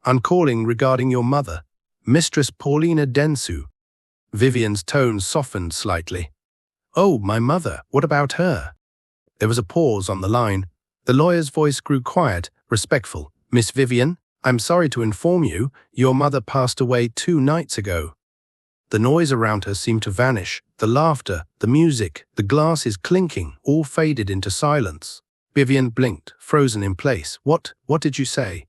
I'm calling regarding your mother, Mistress Paulina Densou." Vivian's tone softened slightly. "Oh, my mother, what about her?" There was a pause on the line. The lawyer's voice grew quiet, respectful. "Miss Vivian, I'm sorry to inform you, your mother passed away 2 nights ago." The noise around her seemed to vanish. The laughter, the music, the glasses clinking, all faded into silence. Vivian blinked, frozen in place. What did you say?"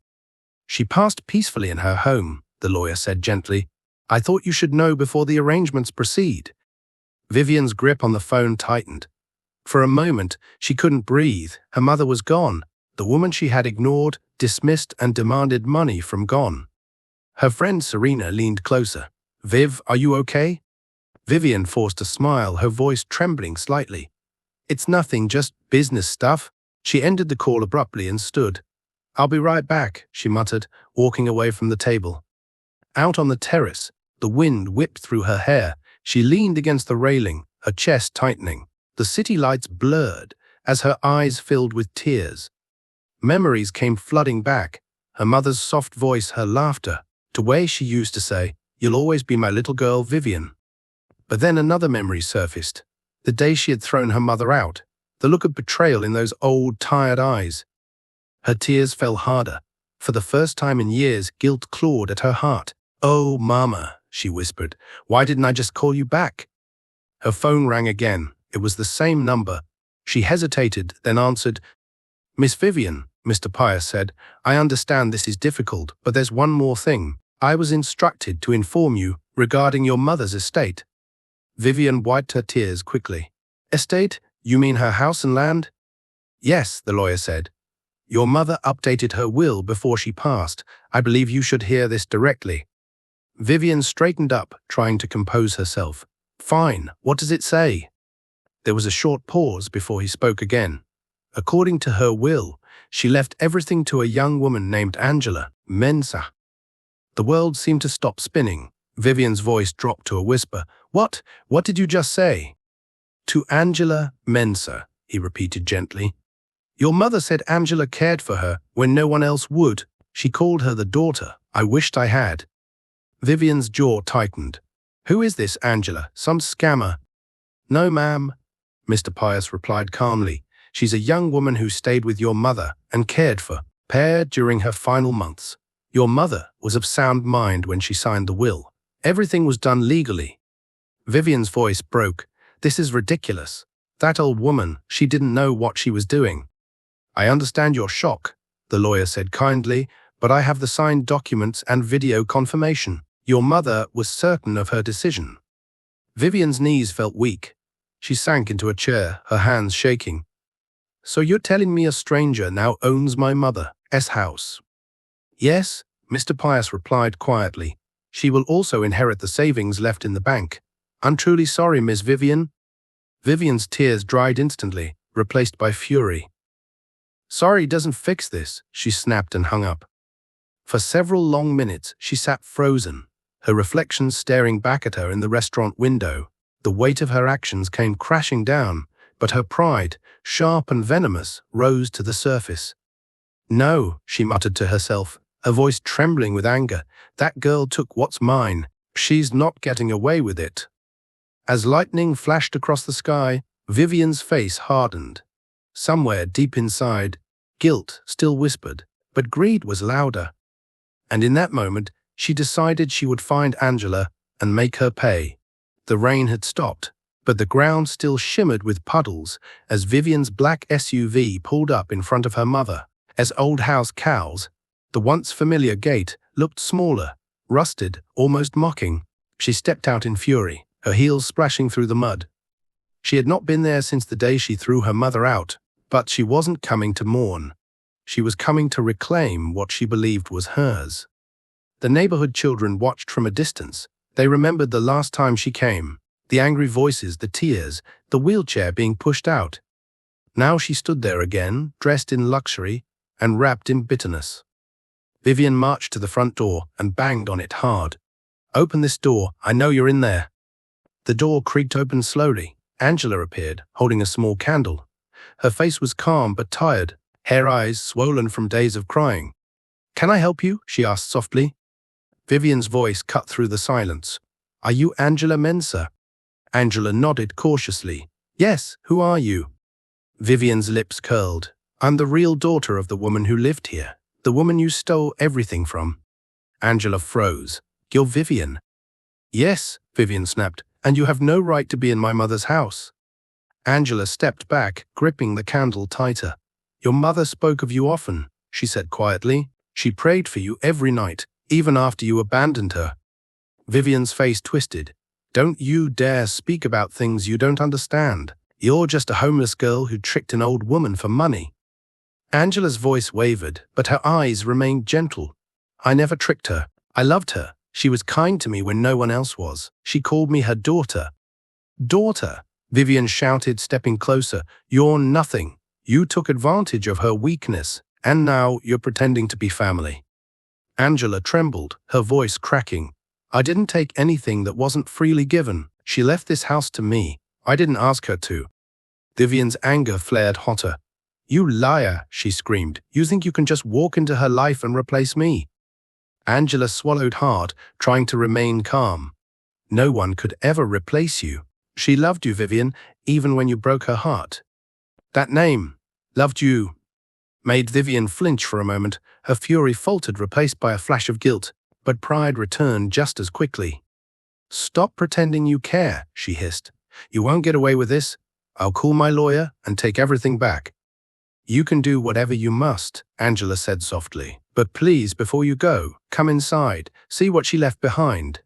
"She passed peacefully in her home," the lawyer said gently. "I thought you should know before the arrangements proceed." Vivian's grip on the phone tightened. For a moment, she couldn't breathe. Her mother was gone. The woman she had ignored, dismissed, and demanded money from gone. Her friend Serena leaned closer. "Viv, are you okay?" Vivian forced a smile, her voice trembling slightly. "It's nothing, just business stuff." She ended the call abruptly and stood. "I'll be right back," she muttered, walking away from the table. Out on the terrace, the wind whipped through her hair. She leaned against the railing, her chest tightening. The city lights blurred as her eyes filled with tears. Memories came flooding back, her mother's soft voice, her laughter, the way she used to say, "You'll always be my little girl, Vivian." But then another memory surfaced. The day she had thrown her mother out, the look of betrayal in those old, tired eyes. Her tears fell harder. For the first time in years, guilt clawed at her heart. "Oh, Mama," she whispered, "why didn't I just call you back?" Her phone rang again. It was the same number. She hesitated, then answered. "Miss Vivian," Mr. Pius said, "I understand this is difficult, but there's one more thing. I was instructed to inform you regarding your mother's estate." Vivian wiped her tears quickly. "Estate? You mean her house and land?" "Yes," the lawyer said. Your mother updated her will before she passed. I believe you should hear this directly." Vivian straightened up, trying to compose herself. "Fine, what does it say?" There was a short pause before he spoke again. According to her will, she left everything to a young woman named Angela Mensah. The world seemed to stop spinning. Vivian's voice dropped to a whisper. What? What did you just say?" "To Angela Mensah," he repeated gently. "Your mother said Angela cared for her when no one else would. She called her the daughter. I wished I had." Vivian's jaw tightened. "Who is this Angela? Some scammer?" "No, ma'am," Mr. Pius replied calmly. "She's a young woman who stayed with your mother and cared for her during her final months. Your mother was of sound mind when she signed the will. Everything was done legally." Vivian's voice broke. "This is ridiculous. That old woman, she didn't know what she was doing." "I understand your shock," the lawyer said kindly, "but I have the signed documents and video confirmation. Your mother was certain of her decision." Vivian's knees felt weak. She sank into a chair, her hands shaking. "So you're telling me a stranger now owns my mother's house?" "Yes," Mr. Pius replied quietly. "She will also inherit the savings left in the bank. I'm truly sorry, Miss Vivian." Vivian's tears dried instantly, replaced by fury. "Sorry doesn't fix this," she snapped and hung up. For several long minutes, she sat frozen, her reflection staring back at her in the restaurant window. The weight of her actions came crashing down, but her pride, sharp and venomous, rose to the surface. "No," she muttered to herself, her voice trembling with anger. "That girl took what's mine. She's not getting away with it." As lightning flashed across the sky, Vivian's face hardened. Somewhere deep inside, guilt still whispered, but greed was louder. And in that moment, she decided she would find Angela and make her pay. The rain had stopped, but the ground still shimmered with puddles as Vivian's black SUV pulled up in front of her mother's old house cows. The once familiar gate looked smaller, rusted, almost mocking. She stepped out in fury, her heels splashing through the mud. She had not been there since the day she threw her mother out, but she wasn't coming to mourn. She was coming to reclaim what she believed was hers. The neighborhood children watched from a distance. They remembered the last time she came, the angry voices, the tears, the wheelchair being pushed out. Now she stood there again, dressed in luxury and wrapped in bitterness. Vivian marched to the front door and banged on it hard. "Open this door, I know you're in there." The door creaked open slowly. Angela appeared, holding a small candle. Her face was calm but tired, her eyes swollen from days of crying. "Can I help you?" she asked softly. Vivian's voice cut through the silence. "Are you Angela Mensah?" Angela nodded cautiously. "Yes, who are you?" Vivian's lips curled. "I'm the real daughter of the woman who lived here, the woman you stole everything from." Angela froze. "You're Vivian?" "Yes," Vivian snapped, "and you have no right to be in my mother's house." Angela stepped back, gripping the candle tighter. "Your mother spoke of you often," she said quietly. "She prayed for you every night, even after you abandoned her." Vivian's face twisted. "Don't you dare speak about things you don't understand. You're just a homeless girl who tricked an old woman for money." Angela's voice wavered, but her eyes remained gentle. "I never tricked her. I loved her. She was kind to me when no one else was. She called me her daughter." "Daughter?" Vivian shouted, stepping closer. "You're nothing. You took advantage of her weakness, and now you're pretending to be family." Angela trembled, her voice cracking. "I didn't take anything that wasn't freely given. She left this house to me. I didn't ask her to." Vivian's anger flared hotter. "You liar," she screamed. "You think you can just walk into her life and replace me?" Angela swallowed hard, trying to remain calm. "No one could ever replace you. She loved you, Vivian, even when you broke her heart. That name, loved you," made Vivian flinch for a moment. Her fury faltered, replaced by a flash of guilt, but pride returned just as quickly. "Stop pretending you care," she hissed. "You won't get away with this. I'll call my lawyer and take everything back." "You can do whatever you must," Angela said softly. "But please, before you go, come inside, see what she left behind."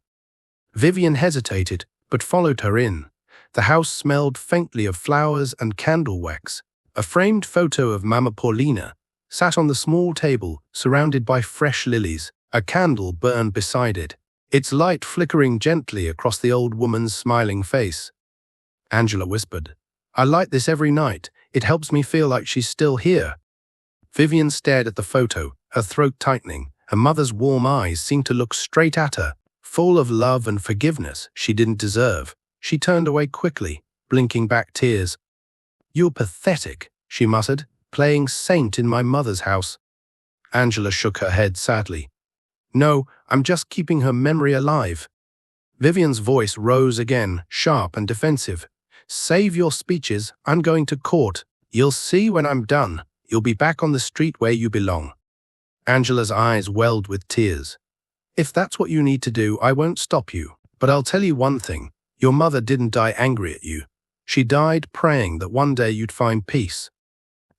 Vivian hesitated, but followed her in. The house smelled faintly of flowers and candle wax. A framed photo of Mama Paulina sat on the small table, surrounded by fresh lilies. A candle burned beside it, its light flickering gently across the old woman's smiling face. Angela whispered, "I light this every night. It helps me feel like she's still here." Vivian stared at the photo, her throat tightening. Her mother's warm eyes seemed to look straight at her, full of love and forgiveness she didn't deserve. She turned away quickly, blinking back tears. "You're pathetic," she muttered, "playing saint in my mother's house." Angela shook her head sadly. "No, I'm just keeping her memory alive." Vivian's voice rose again, sharp and defensive. "Save your speeches. I'm going to court. You'll see when I'm done. You'll be back on the street where you belong." Angela's eyes welled with tears. "If that's what you need to do, I won't stop you. But I'll tell you one thing. Your mother didn't die angry at you. She died praying that one day you'd find peace."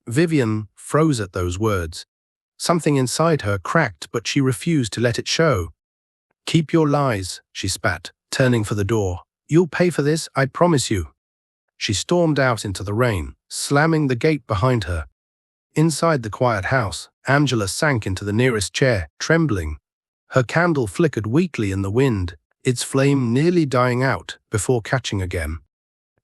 Vivian froze at those words. Something inside her cracked, but she refused to let it show. "Keep your lies," she spat, turning for the door. "You'll pay for this, I promise you." She stormed out into the rain, slamming the gate behind her. Inside the quiet house, Angela sank into the nearest chair, trembling. Her candle flickered weakly in the wind, its flame nearly dying out before catching again.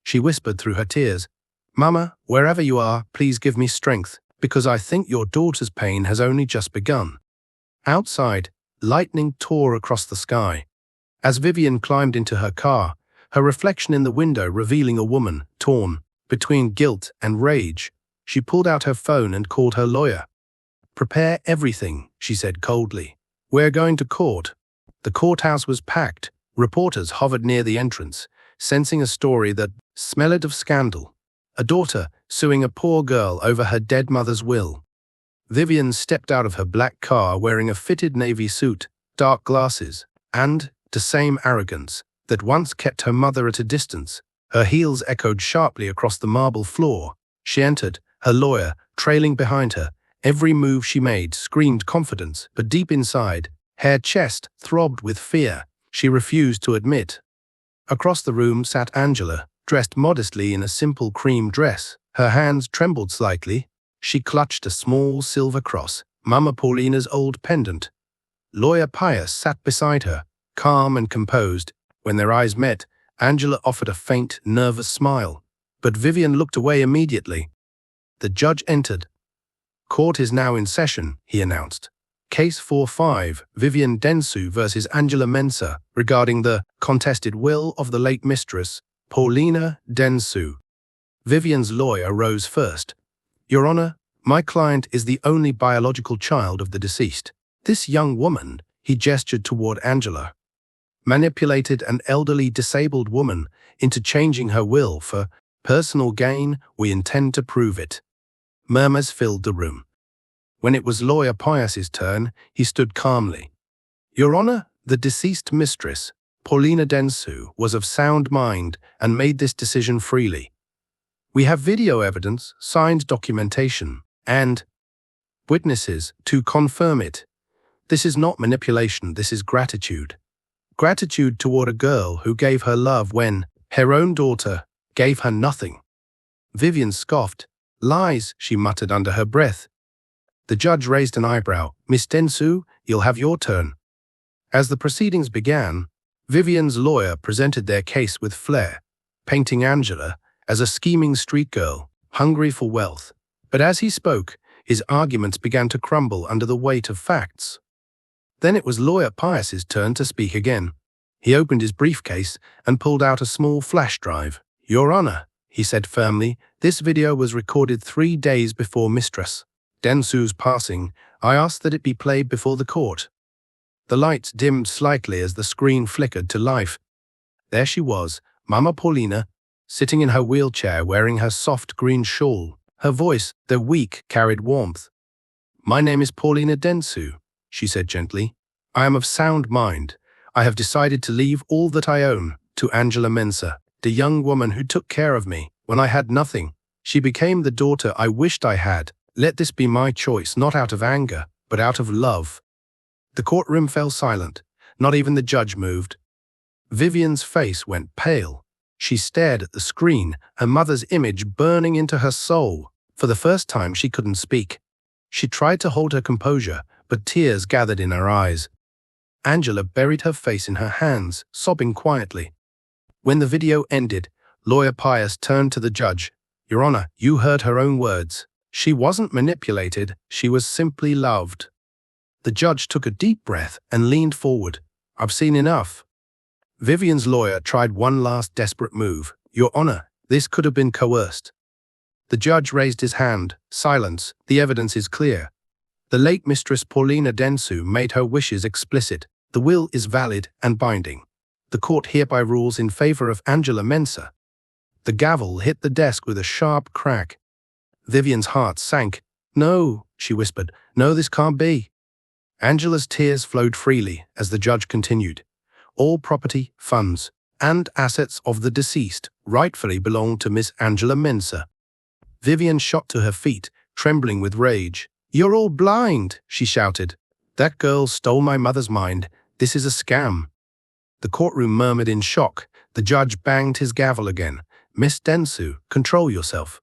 She whispered through her tears, "Mama, wherever you are, please give me strength, because I think your daughter's pain has only just begun." Outside, lightning tore across the sky. As Vivian climbed into her car, her reflection in the window revealing a woman, torn between guilt and rage, she pulled out her phone and called her lawyer. "Prepare everything," she said coldly. "We're going to court." The courthouse was packed. Reporters hovered near the entrance, sensing a story that smelled of scandal. A daughter suing a poor girl over her dead mother's will. Vivian stepped out of her black car wearing a fitted navy suit, dark glasses, and the same arrogance that once kept her mother at a distance. Her heels echoed sharply across the marble floor. She entered, her lawyer trailing behind her. Every move she made screamed confidence, but deep inside, her chest throbbed with fear she refused to admit. Across the room sat Angela, dressed modestly in a simple cream dress. Her hands trembled slightly. She clutched a small silver cross, Mama Paulina's old pendant. Lawyer Pius sat beside her, calm and composed. When their eyes met, Angela offered a faint, nervous smile, but Vivian looked away immediately. The judge entered. "Court is now in session," he announced. Case 4-5, Vivian Densu versus Angela Mensah, regarding the contested will of the late mistress, Paulina Densu. Vivian's lawyer rose first. "Your Honor, my client is the only biological child of the deceased. This young woman," he gestured toward Angela, "manipulated an elderly disabled woman into changing her will for personal gain. We intend to prove it." Murmurs filled the room. When it was Lawyer Pius's turn, he stood calmly. "Your Honor, the deceased mistress, Paulina Densu, was of sound mind and made this decision freely. We have video evidence, signed documentation, and witnesses to confirm it. This is not manipulation, this is gratitude. Gratitude toward a girl who gave her love when her own daughter gave her nothing." Vivian scoffed. "Lies," she muttered under her breath. The judge raised an eyebrow. "Miss Densu, you'll have your turn." As the proceedings began, Vivian's lawyer presented their case with flair, painting Angela as a scheming street girl, hungry for wealth. But as he spoke, his arguments began to crumble under the weight of facts. Then it was Lawyer Pius's turn to speak again. He opened his briefcase and pulled out a small flash drive. "Your Honor," he said firmly, "this video was recorded 3 days before Mistress Densu's passing. I ask that it be played before the court." The lights dimmed slightly as the screen flickered to life. There she was, Mama Paulina, sitting in her wheelchair wearing her soft green shawl. Her voice, though weak, carried warmth. "My name is Paulina Densu," she said gently. "I am of sound mind. I have decided to leave all that I own to Angela Mensah, the young woman who took care of me when I had nothing. She became the daughter I wished I had. Let this be my choice, not out of anger, but out of love." The courtroom fell silent. Not even the judge moved. Vivian's face went pale. She stared at the screen, her mother's image burning into her soul. For the first time, she couldn't speak. She tried to hold her composure, but tears gathered in her eyes. Angela buried her face in her hands, sobbing quietly. When the video ended, Lawyer Pius turned to the judge. "Your Honor, you heard her own words. She wasn't manipulated, she was simply loved." The judge took a deep breath and leaned forward. "I've seen enough." Vivian's lawyer tried one last desperate move. "Your Honor, this could have been coerced." The judge raised his hand. "Silence, the evidence is clear. The late Mistress Paulina Dentsu made her wishes explicit. The will is valid and binding. The court hereby rules in favor of Angela Mensah." The gavel hit the desk with a sharp crack. Vivian's heart sank. "No," she whispered. "No, this can't be." Angela's tears flowed freely as the judge continued. "All property, funds, and assets of the deceased rightfully belong to Miss Angela Mensah." Vivian shot to her feet, trembling with rage. "You're all blind," she shouted. "That girl stole my mother's mind. This is a scam." The courtroom murmured in shock. The judge banged his gavel again. "Miss Dentsu, control yourself."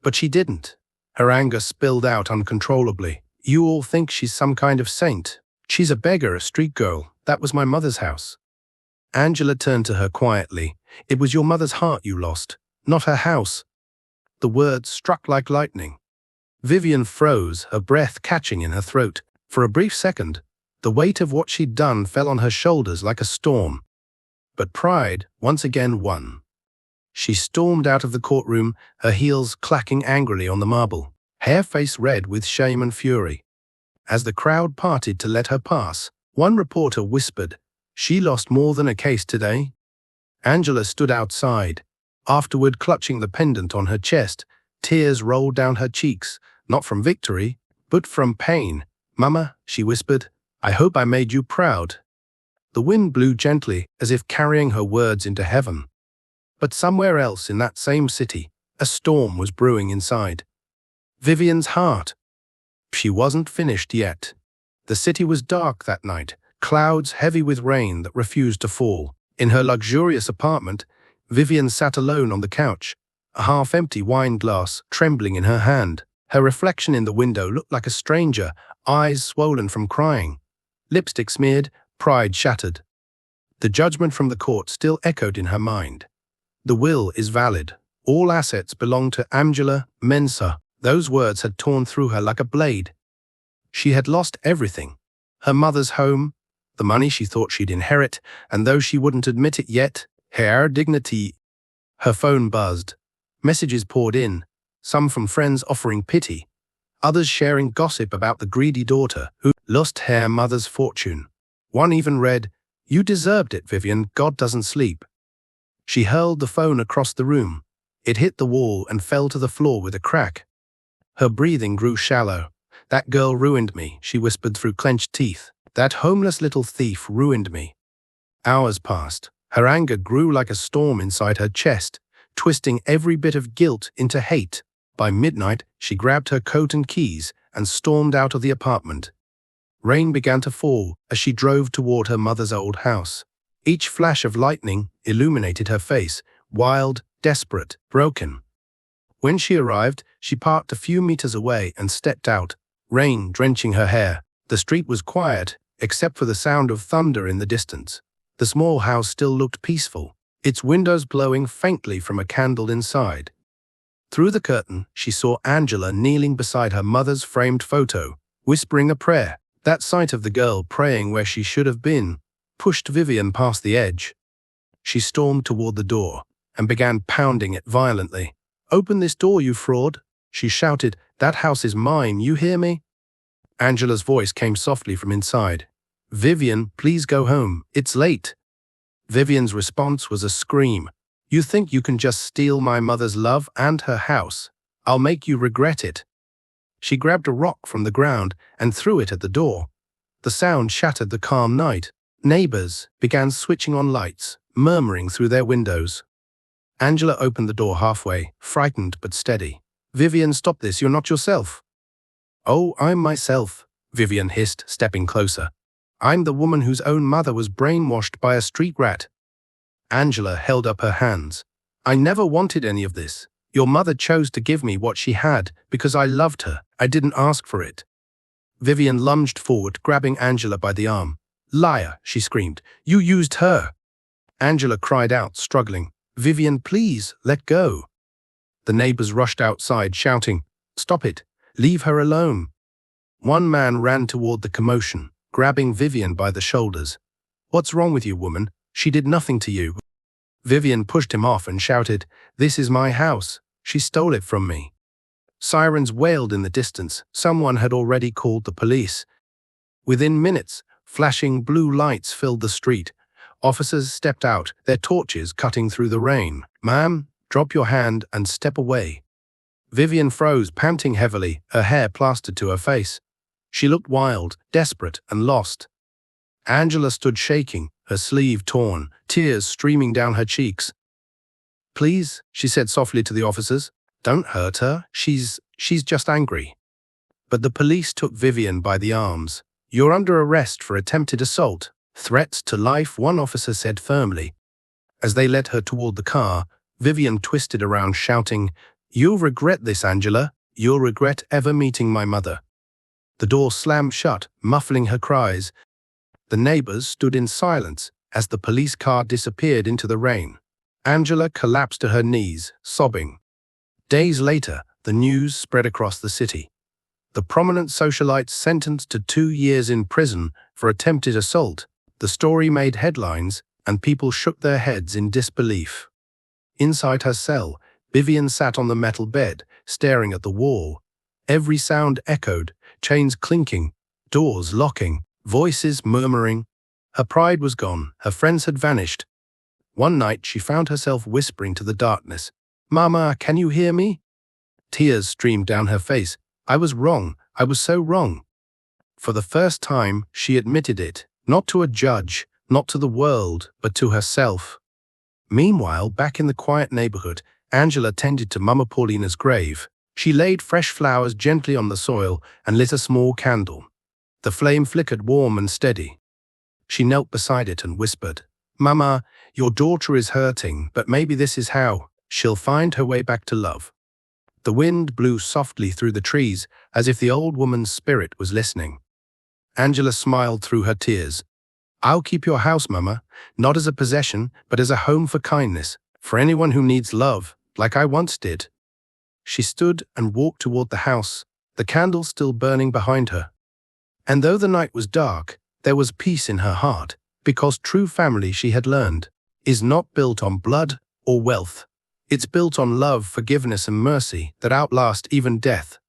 But she didn't. Her anger spilled out uncontrollably. "You all think she's some kind of saint. She's a beggar, a street girl. That was my mother's house." Angela turned to her quietly. "It was your mother's heart you lost, not her house." The words struck like lightning. Vivian froze, her breath catching in her throat. For a brief second, the weight of what she'd done fell on her shoulders like a storm. But pride once again won. She stormed out of the courtroom, her heels clacking angrily on the marble, her face red with shame and fury. As the crowd parted to let her pass, one reporter whispered, "She lost more than a case today." Angela stood outside. Afterward, clutching the pendant on her chest, tears rolled down her cheeks, not from victory, but from pain. "Mama," she whispered, "I hope I made you proud." The wind blew gently, as if carrying her words into heaven. But somewhere else in that same city, a storm was brewing inside. Vivian's heart. She wasn't finished yet. The city was dark that night, clouds heavy with rain that refused to fall. In her luxurious apartment, Vivian sat alone on the couch, a half-empty wine glass trembling in her hand. Her reflection in the window looked like a stranger, eyes swollen from crying, lipstick smeared, pride shattered. The judgment from the court still echoed in her mind. "The will is valid. All assets belong to Angela Mensah." Those words had torn through her like a blade. She had lost everything. Her mother's home, the money she thought she'd inherit, and though she wouldn't admit it yet, her dignity. Her phone buzzed. Messages poured in, some from friends offering pity, others sharing gossip about the greedy daughter who lost her mother's fortune. One even read, "You deserved it, Vivian, God doesn't sleep." She hurled the phone across the room. It hit the wall and fell to the floor with a crack. Her breathing grew shallow. "That girl ruined me," she whispered through clenched teeth. "That homeless little thief ruined me." Hours passed. Her anger grew like a storm inside her chest, twisting every bit of guilt into hate. By midnight, she grabbed her coat and keys and stormed out of the apartment. Rain began to fall as she drove toward her mother's old house. Each flash of lightning illuminated her face, wild, desperate, broken. When she arrived, she parked a few meters away and stepped out, rain drenching her hair. The street was quiet, except for the sound of thunder in the distance. The small house still looked peaceful, its windows glowing faintly from a candle inside. Through the curtain, she saw Angela kneeling beside her mother's framed photo, whispering a prayer. That sight of the girl praying where she should have been pushed Vivian past the edge. She stormed toward the door and began pounding it violently. "Open this door, you fraud," she shouted. "That house is mine, you hear me?" Angela's voice came softly from inside. "Vivian, please go home. It's late." Vivian's response was a scream. "You think you can just steal my mother's love and her house? I'll make you regret it." She grabbed a rock from the ground and threw it at the door. The sound shattered the calm night. Neighbors began switching on lights, murmuring through their windows. Angela opened the door halfway, frightened but steady. "Vivian, stop this, you're not yourself." "Oh, I'm myself," Vivian hissed, stepping closer. "I'm the woman whose own mother was brainwashed by a street rat." Angela held up her hands. "I never wanted any of this. Your mother chose to give me what she had because I loved her. I didn't ask for it." Vivian lunged forward, grabbing Angela by the arm. "Liar," she screamed. "You used her." Angela cried out, struggling. "Vivian, please, let go." The neighbors rushed outside, shouting, "Stop it! Leave her alone." One man ran toward the commotion, grabbing Vivian by the shoulders. "What's wrong with you, woman? She did nothing to you." Vivian pushed him off and shouted, "This is my house. She stole it from me." Sirens wailed in the distance. Someone had already called the police. Within minutes, flashing blue lights filled the street. Officers stepped out, their torches cutting through the rain. "Ma'am, drop your hand and step away." Vivian froze, panting heavily, her hair plastered to her face. She looked wild, desperate, and lost. Angela stood shaking, her sleeve torn, tears streaming down her cheeks. "Please," she said softly to the officers, "don't hurt her. She's just angry." But the police took Vivian by the arms. "You're under arrest for attempted assault. Threats to life," one officer said firmly. As they led her toward the car, Vivian twisted around, shouting, "You'll regret this, Angela. You'll regret ever meeting my mother." The door slammed shut, muffling her cries. The neighbors stood in silence as the police car disappeared into the rain. Angela collapsed to her knees, sobbing. Days later, the news spread across the city. The prominent socialite sentenced to 2 years in prison for attempted assault. The story made headlines, and people shook their heads in disbelief. Inside her cell, Vivian sat on the metal bed, staring at the wall. Every sound echoed, chains clinking, doors locking, voices murmuring. Her pride was gone, her friends had vanished. One night she found herself whispering to the darkness, "Mama, can you hear me?" Tears streamed down her face. "I was wrong. I was so wrong." For the first time, she admitted it, not to a judge, not to the world, but to herself. Meanwhile, back in the quiet neighborhood, Angela tended to Mama Paulina's grave. She laid fresh flowers gently on the soil and lit a small candle. The flame flickered warm and steady. She knelt beside it and whispered, "Mama, your daughter is hurting, but maybe this is how she'll find her way back to love." The wind blew softly through the trees, as if the old woman's spirit was listening. Angela smiled through her tears. "I'll keep your house, Mama, not as a possession, but as a home for kindness, for anyone who needs love, like I once did." She stood and walked toward the house, the candle still burning behind her. And though the night was dark, there was peace in her heart, because true family, she had learned, is not built on blood or wealth. It's built on love, forgiveness, and mercy that outlast even death.